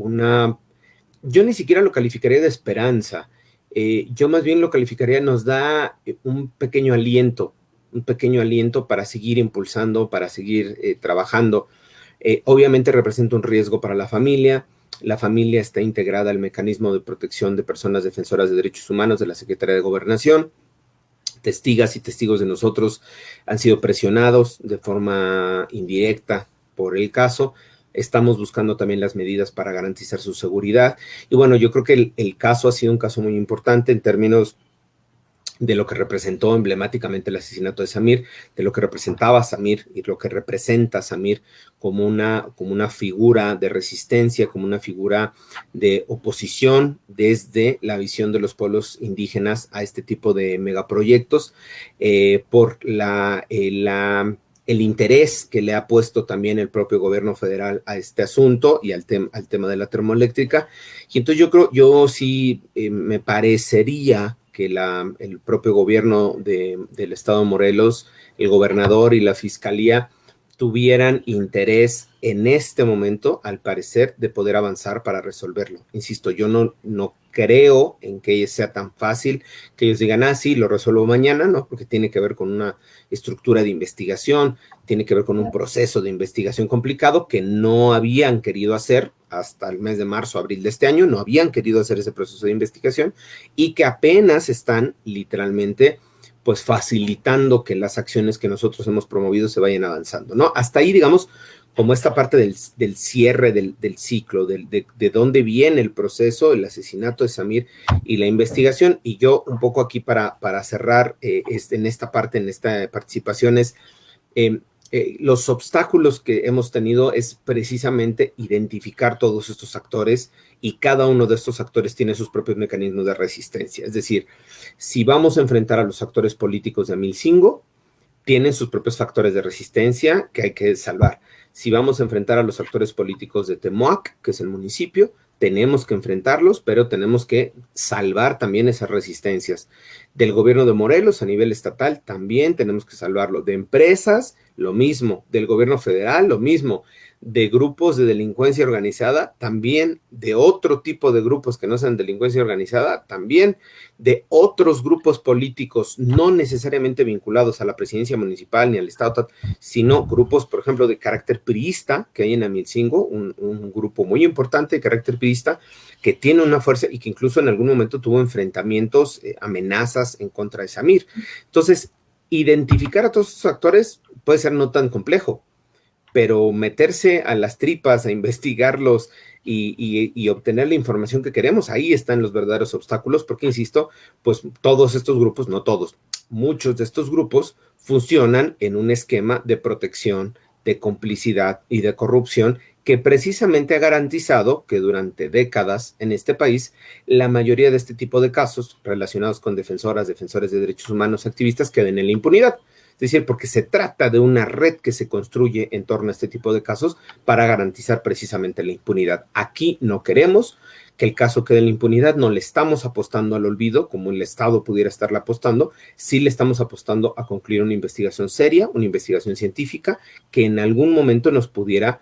yo ni siquiera lo calificaría de esperanza, yo más bien lo calificaría, nos da un pequeño aliento para seguir impulsando, para seguir trabajando. Obviamente representa un riesgo para la familia está integrada al mecanismo de protección de personas defensoras de derechos humanos de la Secretaría de Gobernación. Testigas y testigos de nosotros han sido presionados de forma indirecta por el caso. Estamos buscando también las medidas para garantizar su seguridad. Y bueno, yo creo que el caso ha sido un caso muy importante en términos de lo que representó emblemáticamente el asesinato de Samir, de lo que representaba Samir y lo que representa Samir como una figura de resistencia, como una figura de oposición desde la visión de los pueblos indígenas a este tipo de megaproyectos, por el interés que le ha puesto también el propio gobierno federal a este asunto y al tema de la termoeléctrica. Y entonces yo sí me parecería que el propio gobierno del estado de Morelos, el gobernador y la fiscalía tuvieran interés en este momento, al parecer, de poder avanzar para resolverlo. Insisto, yo no creo en que sea tan fácil que ellos digan, sí, lo resuelvo mañana, ¿no? Porque tiene que ver con una estructura de investigación, tiene que ver con un proceso de investigación complicado que no habían querido hacer hasta el mes de marzo, abril de este año, no habían querido hacer ese proceso de investigación y que apenas están literalmente pues facilitando que las acciones que nosotros hemos promovido se vayan avanzando, ¿no? Hasta ahí, digamos, como esta parte del cierre del ciclo, de dónde viene el proceso, el asesinato de Samir y la investigación. Y yo un poco aquí para cerrar en esta participación es los obstáculos que hemos tenido es precisamente identificar todos estos actores y cada uno de estos actores tiene sus propios mecanismos de resistencia. Es decir, si vamos a enfrentar a los actores políticos de Amilcingo, tienen sus propios factores de resistencia que hay que salvar. Si vamos a enfrentar a los actores políticos de Temoac, que es el municipio, tenemos que enfrentarlos, pero tenemos que salvar también esas resistencias. Del gobierno de Morelos a nivel estatal también tenemos que salvarlo. De empresas, lo mismo. Del gobierno federal, lo mismo. De grupos de delincuencia organizada, también. De otro tipo de grupos que no sean delincuencia organizada, también. De otros grupos políticos no necesariamente vinculados a la presidencia municipal ni al estado, sino grupos, por ejemplo, de carácter priista, que hay en Amilcingo, un grupo muy importante de carácter priista, que tiene una fuerza y que incluso en algún momento tuvo enfrentamientos, amenazas en contra de Samir. Entonces, identificar a todos estos actores puede ser no tan complejo, pero meterse a las tripas, a investigarlos y obtener la información que queremos, ahí están los verdaderos obstáculos, porque, insisto, pues todos estos grupos, no todos, muchos de estos grupos funcionan en un esquema de protección, de complicidad y de corrupción que precisamente ha garantizado que durante décadas en este país la mayoría de este tipo de casos relacionados con defensores de derechos humanos, activistas, queden en la impunidad. Es decir, porque se trata de una red que se construye en torno a este tipo de casos para garantizar precisamente la impunidad. Aquí no queremos que el caso quede en la impunidad, no le estamos apostando al olvido, como el Estado pudiera estarle apostando, sí le estamos apostando a concluir una investigación seria, una investigación científica, que en algún momento nos pudiera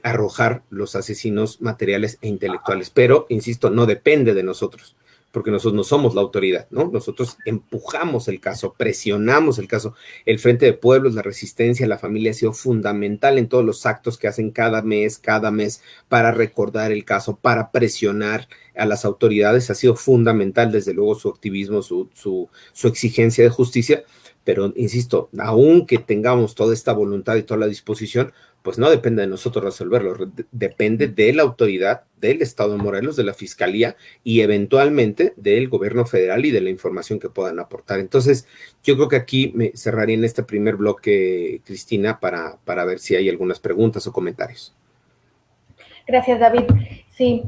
arrojar los asesinos materiales e intelectuales. Pero, insisto, no depende de nosotros, porque nosotros no somos la autoridad, ¿no? Nosotros empujamos el caso, presionamos el caso. El Frente de Pueblos, la resistencia, la familia ha sido fundamental en todos los actos que hacen cada mes, para recordar el caso, para presionar a las autoridades. Ha sido fundamental, desde luego, su activismo, su exigencia de justicia. Pero, insisto, aunque tengamos toda esta voluntad y toda la disposición, pues no depende de nosotros resolverlo, depende de la autoridad del Estado de Morelos, de la Fiscalía y eventualmente del gobierno federal y de la información que puedan aportar. Entonces, yo creo que aquí me cerraría en este primer bloque, Cristina, para ver si hay algunas preguntas o comentarios. Gracias, David. Sí,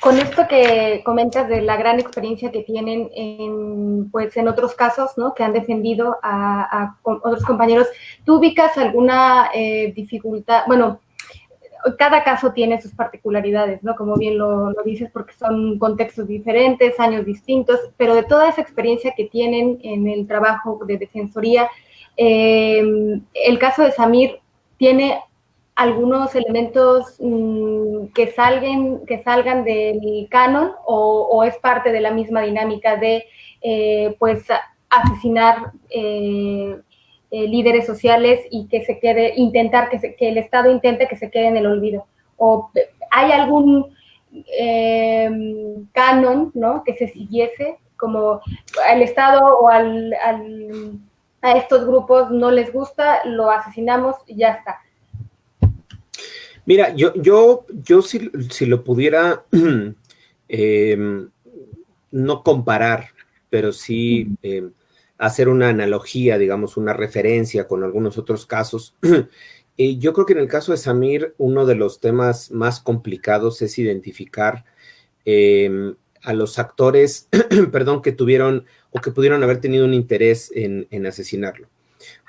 con esto que comentas de la gran experiencia que tienen en otros casos, ¿no? Que han defendido a otros compañeros, ¿tú ubicas alguna dificultad? Bueno, cada caso tiene sus particularidades, ¿no? Como bien lo dices, porque son contextos diferentes, años distintos, pero de toda esa experiencia que tienen en el trabajo de defensoría, el caso de Samir tiene algunos elementos que salgan del canon o es parte de la misma dinámica de pues asesinar líderes sociales y que se quede, que el Estado intente que se quede en el olvido. ¿O hay algún canon, ¿no?, que se siguiese, como al Estado o a estos grupos no les gusta, lo asesinamos y ya está? Mira, yo si lo pudiera no comparar, pero sí hacer una analogía, digamos, una referencia con algunos otros casos. Yo creo que en el caso de Samir, uno de los temas más complicados es identificar a los actores, perdón, que tuvieron o que pudieron haber tenido un interés en asesinarlo.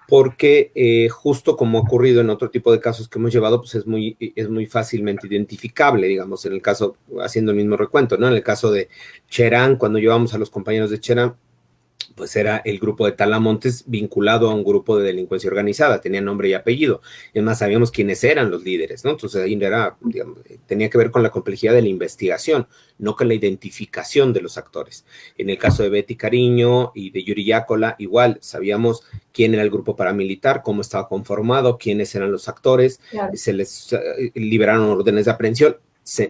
Porque justo como ha ocurrido en otro tipo de casos que hemos llevado, pues es muy fácilmente identificable, digamos, en el caso, haciendo el mismo recuento, ¿no? En el caso de Cherán, cuando llevamos a los compañeros de Cherán, pues era el grupo de Talamontes vinculado a un grupo de delincuencia organizada, tenía nombre y apellido, es más, sabíamos quiénes eran los líderes, ¿no? Entonces ahí era, digamos, tenía que ver con la complejidad de la investigación, no con la identificación de los actores. En el caso de Betty Cariño y de Yuri Yácola, igual, sabíamos quién era el grupo paramilitar, cómo estaba conformado, quiénes eran los actores, claro. Se les liberaron órdenes de aprehensión.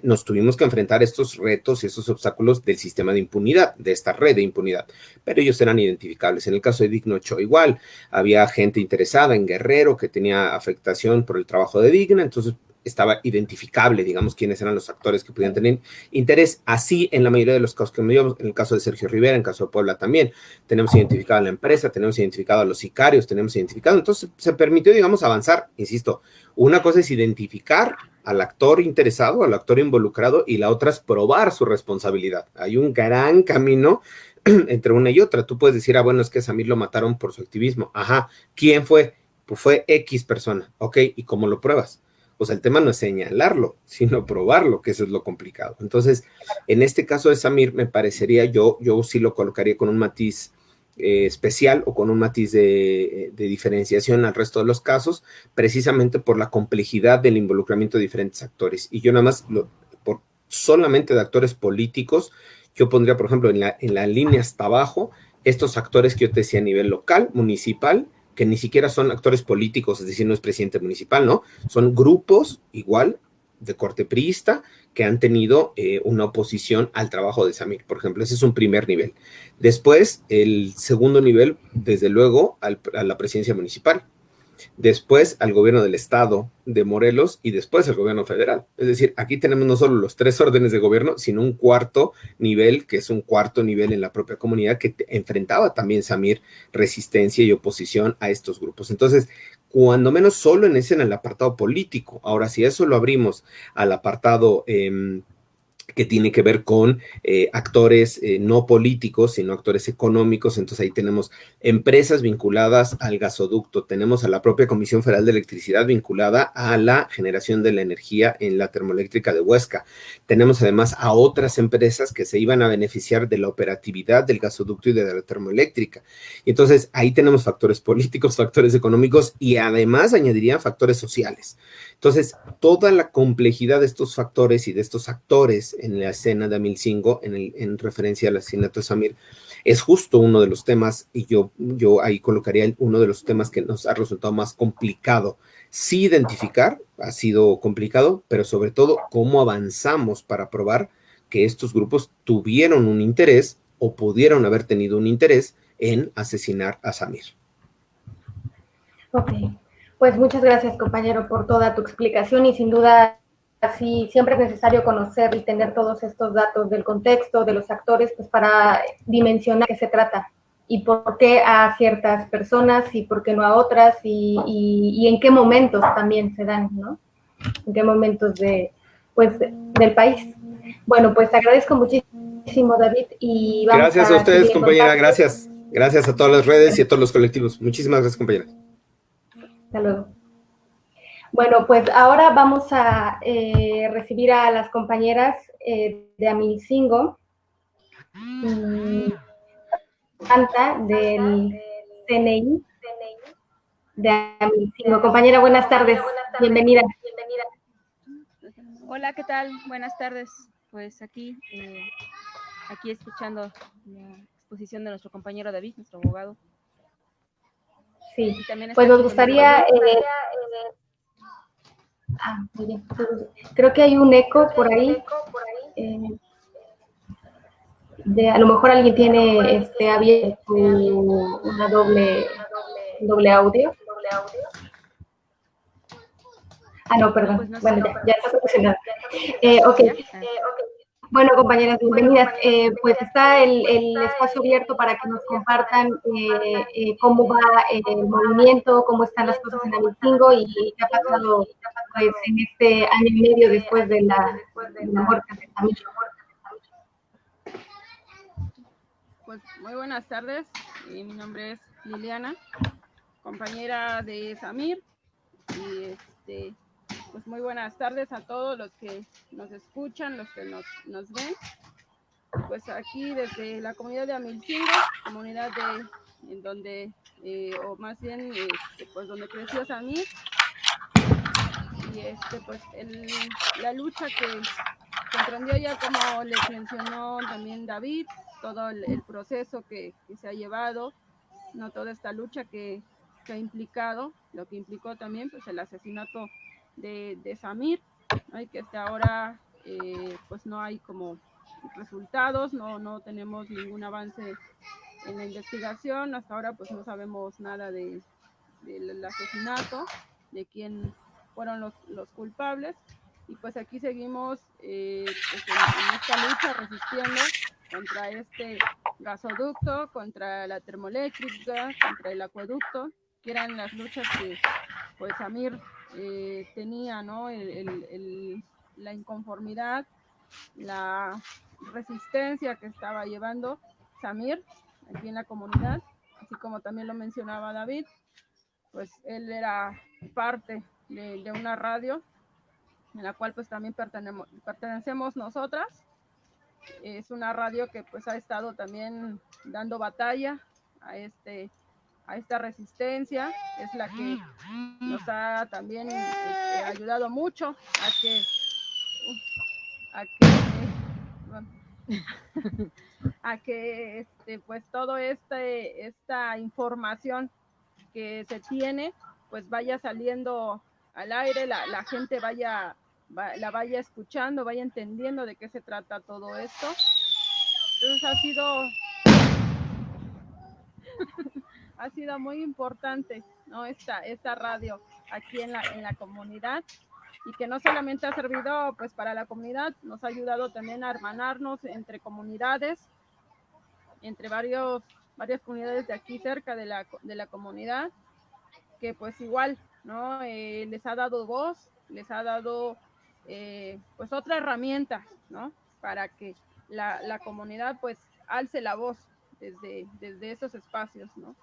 Nos tuvimos que enfrentar estos retos y estos obstáculos del sistema de impunidad, de esta red de impunidad, pero ellos eran identificables. En el caso de Digno Ochoa igual, había gente interesada en Guerrero que tenía afectación por el trabajo de Digna, entonces estaba identificable, digamos, quiénes eran los actores que podían tener interés. Así en la mayoría de los casos que vimos, en el caso de Sergio Rivera, en el caso de Puebla también, tenemos identificado a la empresa, tenemos identificado a los sicarios, tenemos identificado, entonces se permitió, digamos, avanzar. Insisto, una cosa es identificar al actor interesado, al actor involucrado, y la otra es probar su responsabilidad. Hay un gran camino entre una y otra. Tú puedes decir, bueno, es que Samir lo mataron por su activismo. Ajá, ¿quién fue? Pues fue X persona. Ok, ¿y cómo lo pruebas? O sea, el tema no es señalarlo, sino probarlo, que eso es lo complicado. Entonces, en este caso de Samir, me parecería, yo sí lo colocaría con un matiz especial o con un matiz de diferenciación al resto de los casos, precisamente por la complejidad del involucramiento de diferentes actores. Y yo nada más, por solamente de actores políticos, yo pondría, por ejemplo, en la línea hasta abajo, estos actores que yo te decía a nivel local, municipal, que ni siquiera son actores políticos, es decir, no es presidente municipal, ¿no? Son grupos igual de corte priista que han tenido una oposición al trabajo de Samir, por ejemplo. Ese es un primer nivel. Después, el segundo nivel, desde luego, a la presidencia municipal. Después, al gobierno del estado de Morelos y después al gobierno federal. Es decir, aquí tenemos no solo los 3 órdenes de gobierno, sino un cuarto nivel, que es un cuarto nivel en la propia comunidad que enfrentaba también Samir resistencia y oposición a estos grupos. Entonces, cuando menos solo en el apartado político. Ahora, si eso lo abrimos al apartado que tiene que ver con actores no políticos, sino actores económicos, entonces ahí tenemos empresas vinculadas al gasoducto, tenemos a la propia Comisión Federal de Electricidad vinculada a la generación de la energía en la termoeléctrica de Huesca, tenemos además a otras empresas que se iban a beneficiar de la operatividad del gasoducto y de la termoeléctrica, y entonces ahí tenemos factores políticos, factores económicos y además añadirían factores sociales. Entonces, toda la complejidad de estos factores y de estos actores en la escena de Amilcingo, en referencia al asesinato de Samir, es justo uno de los temas, y yo ahí colocaría uno de los temas que nos ha resultado más complicado. Sí, identificar ha sido complicado, pero sobre todo cómo avanzamos para probar que estos grupos tuvieron un interés o pudieron haber tenido un interés en asesinar a Samir. Ok. Pues muchas gracias, compañero, por toda tu explicación y sin duda, sí, siempre es necesario conocer y tener todos estos datos del contexto, de los actores, pues para dimensionar qué se trata y por qué a ciertas personas y por qué no a otras y en qué momentos también se dan, ¿no? En qué momentos del país. Bueno, pues te agradezco muchísimo, David, y vamos gracias a ustedes, compañera, gracias. Gracias a todas las redes y a todos los colectivos. Muchísimas gracias, compañera. Hasta luego. Bueno, pues ahora vamos a recibir a las compañeras de Amilcingo, Santa del CNI, de Amilcingo. Compañera, buenas tardes. Bienvenida. Hola, ¿qué tal? Buenas tardes. Pues aquí escuchando la exposición de nuestro compañero David, nuestro abogado. Sí, pues nos gustaría... muy bien. Creo que hay un eco por ahí. A lo mejor alguien tiene abierto una doble audio. No, perdón. Bueno, ya está solucionado. Ok. Bueno, compañeras, bienvenidas. Pues está el espacio abierto para que nos compartan cómo va el movimiento, cómo están las cosas en Amilcingo y qué ha pasado pues, en este año y medio después de la muerte de Samir. Pues muy buenas tardes, mi nombre es Liliana, compañera de Samir, y pues muy buenas tardes a todos los que nos escuchan, los que nos ven. Pues aquí desde la comunidad de Amilcingo, comunidad en donde, o más bien, pues donde creció Samir, y pues la lucha que emprendió ya, como les mencionó también David, todo el proceso que se ha llevado, no toda esta lucha que ha implicado, lo que implicó también pues el asesinato de Samir, ¿no? Y que hasta ahora pues no hay como resultados, no tenemos ningún avance en la investigación, hasta ahora pues no sabemos nada del asesinato, de quién fueron los culpables, y pues aquí seguimos pues en esta lucha resistiendo contra este gasoducto, contra la termoeléctrica, contra el acueducto, que eran las luchas que pues Samir tenía, ¿no? La inconformidad, la resistencia que estaba llevando Samir aquí en la comunidad, así como también lo mencionaba David, pues él era parte de una radio en la cual pues también pertenecemos nosotras. Es una radio que pues ha estado también dando batalla a esta resistencia, es la que nos ha también ayudado mucho a que pues todo esta información que se tiene pues vaya saliendo al aire, la gente la vaya escuchando, vaya entendiendo de qué se trata todo esto. Entonces ha sido muy importante, ¿no? Esta radio aquí en la comunidad, y que no solamente ha servido pues para la comunidad, nos ha ayudado también a hermanarnos entre comunidades, entre varias comunidades de aquí cerca de la comunidad, que pues igual, ¿no? Les ha dado voz, les ha dado pues otra herramienta, ¿no? Para que la comunidad pues alce la voz desde esos espacios, ¿no?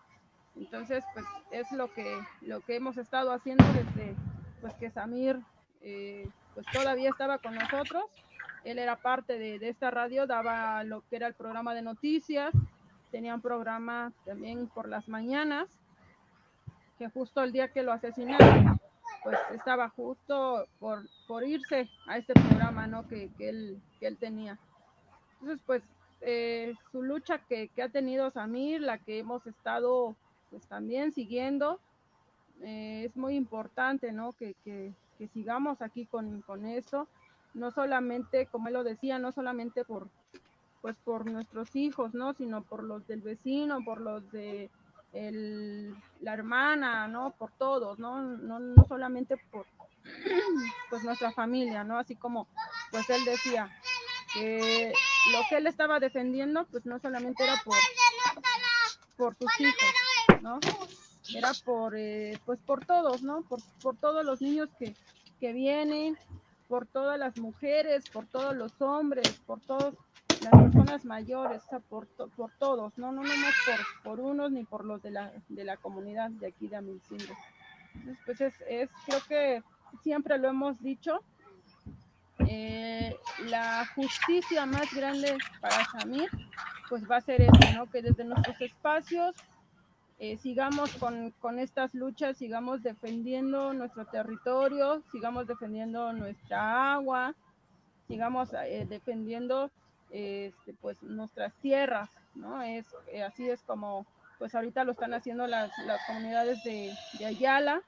Entonces pues es lo que hemos estado haciendo desde pues que Samir pues todavía estaba con nosotros. Él era parte de esta radio, daba lo que era el programa de noticias, tenía un programa también por las mañanas, que justo el día que lo asesinaron, pues estaba justo por irse a este programa, ¿no? que él tenía. Entonces, pues, su lucha que ha tenido Samir, la que hemos estado, pues, también siguiendo, es muy importante, ¿no? Que sigamos aquí con esto, no solamente, como él lo decía, no solamente por nuestros hijos, ¿no? Sino por los del vecino, por los de la hermana, ¿no? Por todos, no solamente por pues nuestra familia, ¿no? Así como pues él decía que lo que él estaba defendiendo pues no solamente era por sus hijos, ¿no? Era por todos, ¿no? Por todos los niños que vienen, por todas las mujeres, por todos los hombres, por todas las personas mayores, o sea, por todos, no más por unos ni por los de la comunidad de aquí de Amilcingo. Entonces, pues creo que siempre lo hemos dicho, la justicia más grande para Samir, pues va a ser eso, ¿no? Que desde nuestros espacios sigamos con estas luchas, sigamos defendiendo nuestro territorio, sigamos defendiendo nuestra agua, sigamos defendiendo pues nuestras tierras, ¿no? Así es como pues ahorita lo están haciendo las comunidades de Ayala,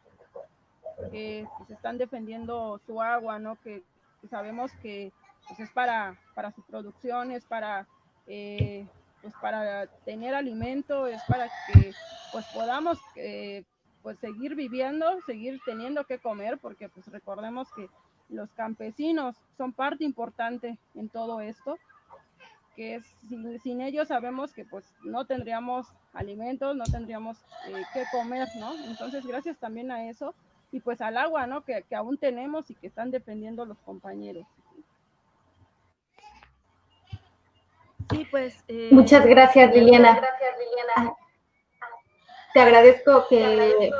que pues están defendiendo su agua, ¿no? Que sabemos que pues es para su producción, es para pues para tener alimento, es para que pues podamos pues seguir viviendo, seguir teniendo que comer, porque pues recordemos que los campesinos son parte importante en todo esto, que sin ellos sabemos que pues no tendríamos alimentos, no tendríamos que comer, ¿no? Entonces gracias también a eso y pues al agua, ¿no? Que aún tenemos y que están defendiendo los compañeros. Sí, pues. Muchas gracias, Liliana. Te agradezco que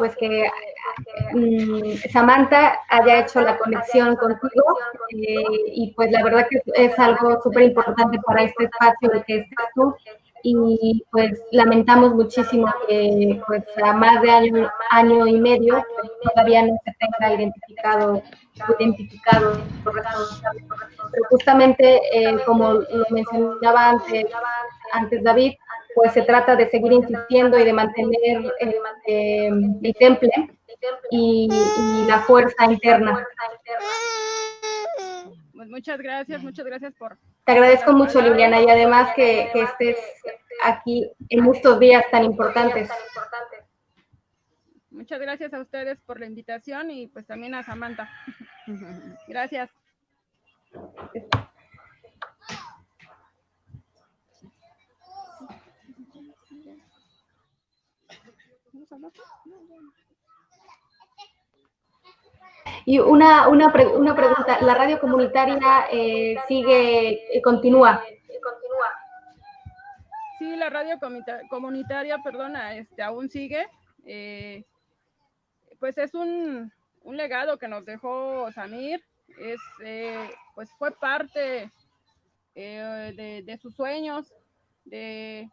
Samantha haya hecho la conexión contigo y pues la verdad que es algo súper importante para este espacio de que estés tú y pues lamentamos muchísimo que pues a más de año y medio pues, todavía no se tenga identificado los responsables. Pero justamente como lo mencionaba antes David, pues se trata de seguir insistiendo y de mantener el temple y la fuerza interna. Pues muchas gracias por... Te agradezco mucho, Liliana, y además que estés aquí en estos días tan importantes. Muchas gracias a ustedes por la invitación y pues también a Samantha. Gracias. Y una pregunta, ¿la radio comunitaria continúa? Sí, la radio comunitaria, aún sigue. Pues es un legado que nos dejó Samir, pues fue parte de sus sueños, de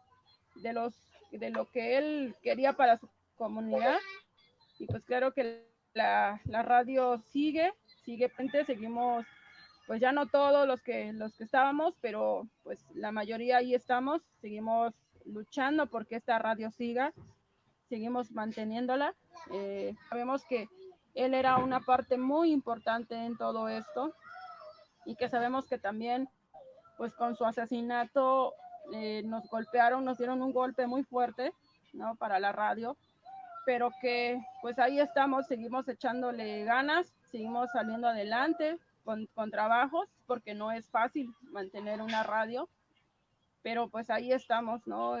lo que él quería para su comunidad, y pues claro que la radio sigue presente, seguimos, pues ya no todos los que estábamos, pero pues la mayoría ahí estamos, seguimos luchando porque esta radio siga, seguimos manteniéndola. Sabemos que él era una parte muy importante en todo esto y que sabemos que también pues con su asesinato nos golpearon, nos dieron un golpe muy fuerte, ¿no? Para la radio, pero que pues ahí estamos, seguimos echándole ganas, seguimos saliendo adelante con trabajos, porque no es fácil mantener una radio, pero pues ahí estamos, ¿no?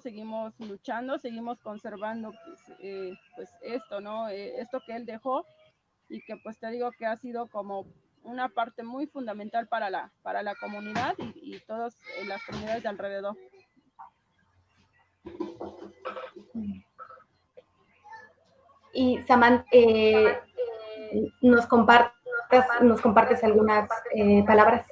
Seguimos luchando, seguimos conservando pues esto, ¿no? Esto que él dejó y que pues te digo que ha sido como una parte muy fundamental para la comunidad y todas las comunidades de alrededor. Y Samantha, ¿nos compartes algunas palabras?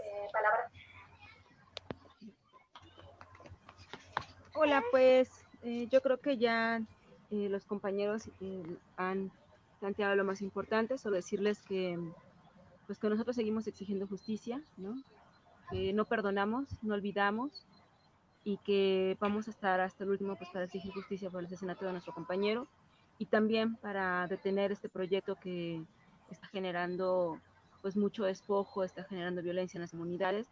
Hola, pues yo creo que ya los compañeros han planteado lo más importante, solo decirles que pues que nosotros seguimos exigiendo justicia, ¿no? Que no perdonamos, no olvidamos y que vamos a estar hasta el último pues para exigir justicia por el asesinato de nuestro compañero y también para detener este proyecto que está generando pues mucho despojo, está generando violencia en las comunidades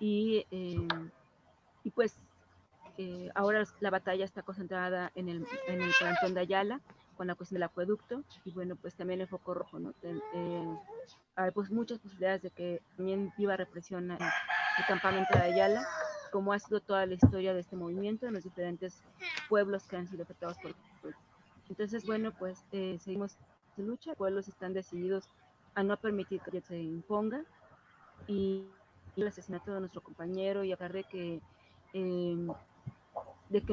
y pues ahora la batalla está concentrada en el plantón de Ayala con la cuestión del acueducto y bueno pues también el foco rojo, ¿no? Hay pues muchas posibilidades de que también viva represión en el campamento de Ayala, como ha sido toda la historia de este movimiento en los diferentes pueblos que han sido afectados por el pueblo. Entonces bueno pues seguimos en lucha, los pueblos están decididos a no permitir que se imponga y el asesinato de nuestro compañero y a pesar de que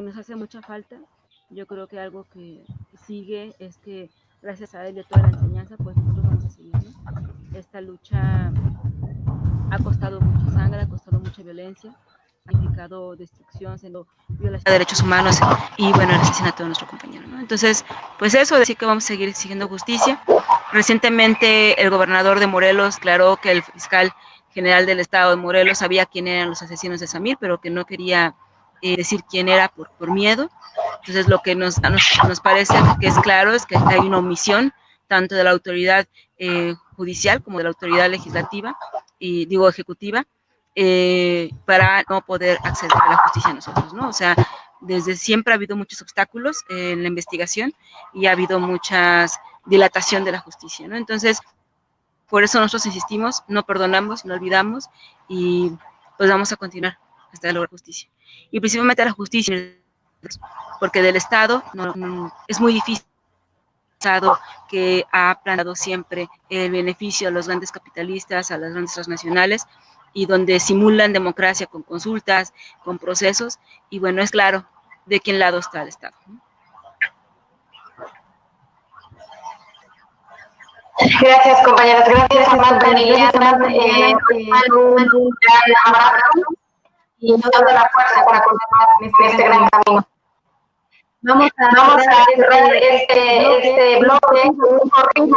nos hace mucha falta, yo creo que algo que sigue es que gracias a él y a toda la enseñanza pues nosotros vamos a seguir, ¿no? Esta lucha ha costado mucha sangre, ha costado mucha violencia ha implicado destrucción, violación de derechos humanos y, bueno, el asesinato de nuestro compañero, ¿no? Entonces, pues eso, decir que vamos a seguir exigiendo justicia. Recientemente el gobernador de Morelos declaró que el fiscal general del estado de Morelos sabía quién eran los asesinos de Samir, pero que no quería decir quién era por miedo. Entonces, lo que nos parece que es claro es que hay una omisión tanto de la autoridad judicial como de la autoridad legislativa, y digo ejecutiva, para no poder acceder a la justicia nosotros, ¿no? O sea, desde siempre ha habido muchos obstáculos en la investigación y ha habido mucha dilatación de la justicia, ¿no? Entonces, por eso nosotros insistimos, no perdonamos, no olvidamos y pues vamos a continuar hasta lograr justicia. Y principalmente la justicia, porque del Estado es muy difícil, que ha planteado siempre el beneficio a los grandes capitalistas, a las grandes transnacionales, y donde simulan democracia con consultas, con procesos, y bueno, es claro de qué lado está el Estado, ¿no? Gracias, compañeras. Gracias, Samantha, Liliana, un gran abrazo y toda la fuerza para continuar en este gran camino. Vamos a cerrar este bloque con un corrido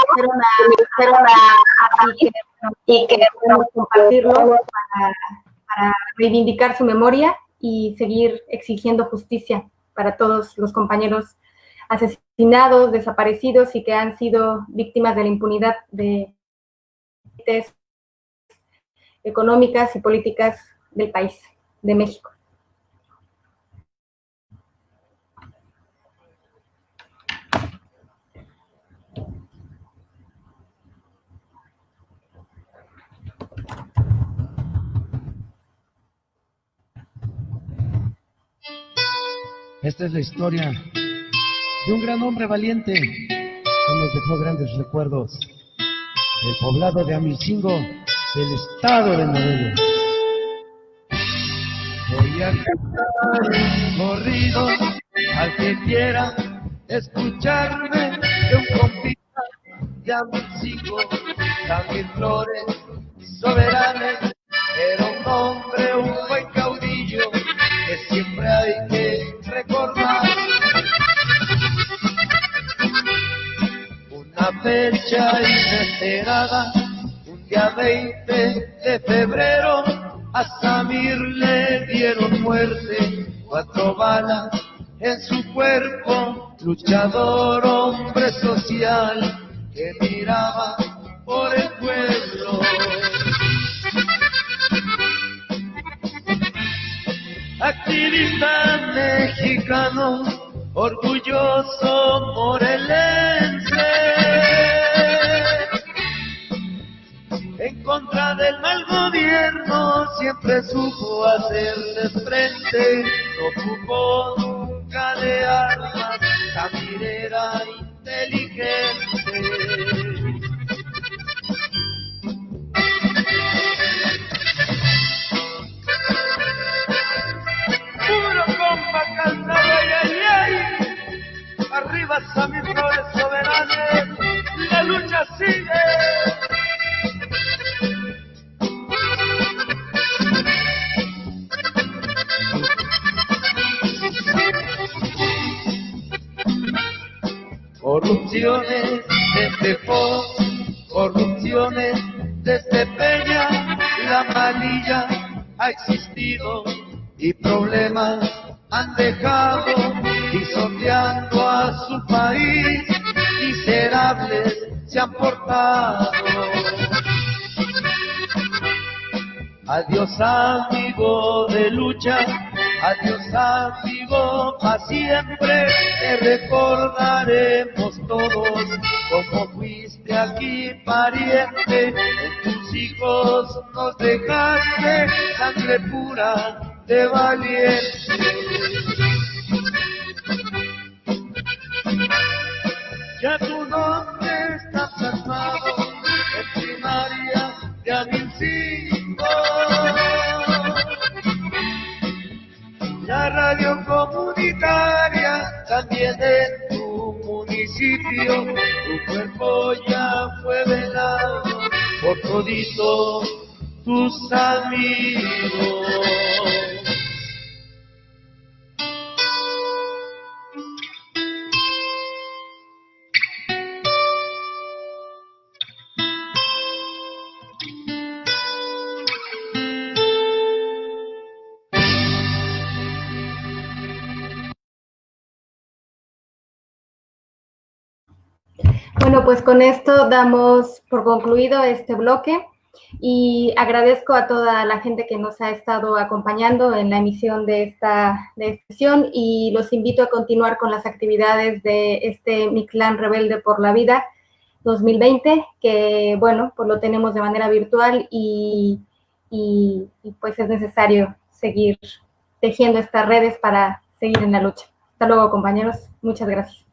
y que podemos compartirlo para reivindicar su memoria y seguir exigiendo justicia para todos los compañeros asesinados, desaparecidos y que han sido víctimas de la impunidad de económicas y políticas del país, de México. Esta es la historia de un gran hombre valiente que nos dejó grandes recuerdos del poblado de Amilcingo, del estado de Morelos. Voy a cantar un corrido al que quiera escucharme, de un compita de Amilcingo, también flores soberanas, era un hombre, un buen caudillo que siempre hay que recordar. Una fecha inesperada, un día 20 de febrero, a Samir le dieron muerte, 4 balas en su cuerpo, luchador, hombre social, que miraba por el pueblo. Activista mexicano, orgulloso morelense, en contra del mal gobierno siempre supo hacerse frente, no ocupó nunca de armas, Samir era inteligente. Puro compa cantado, ay, ay, ay. Arriba Samir, flores soberanas, la lucha sigue. Corrupciones desde Fox, corrupciones desde Peña, la malilla ha existido y problemas han dejado pisoteando a su país, miserables se han portado. Adiós amigo de lucha, adiós amigo pa' siempre, te recordaremos todos como fuiste aquí pariente, en tus hijos nos dejaste sangre pura de valiente. Ya tu nombre está plasmado en primaria de Amilcingo. La radio comunitaria también en tu municipio, tu cuerpo ya fue velado por toditos tus amigos. pues con esto damos por concluido este bloque y agradezco a toda la gente que nos ha estado acompañando en la emisión de esta sesión y los invito a continuar con las actividades de este Mictlán Rebelde por la Vida 2020, que bueno, pues lo tenemos de manera virtual y pues es necesario seguir tejiendo estas redes para seguir en la lucha. Hasta luego, compañeros. Muchas gracias.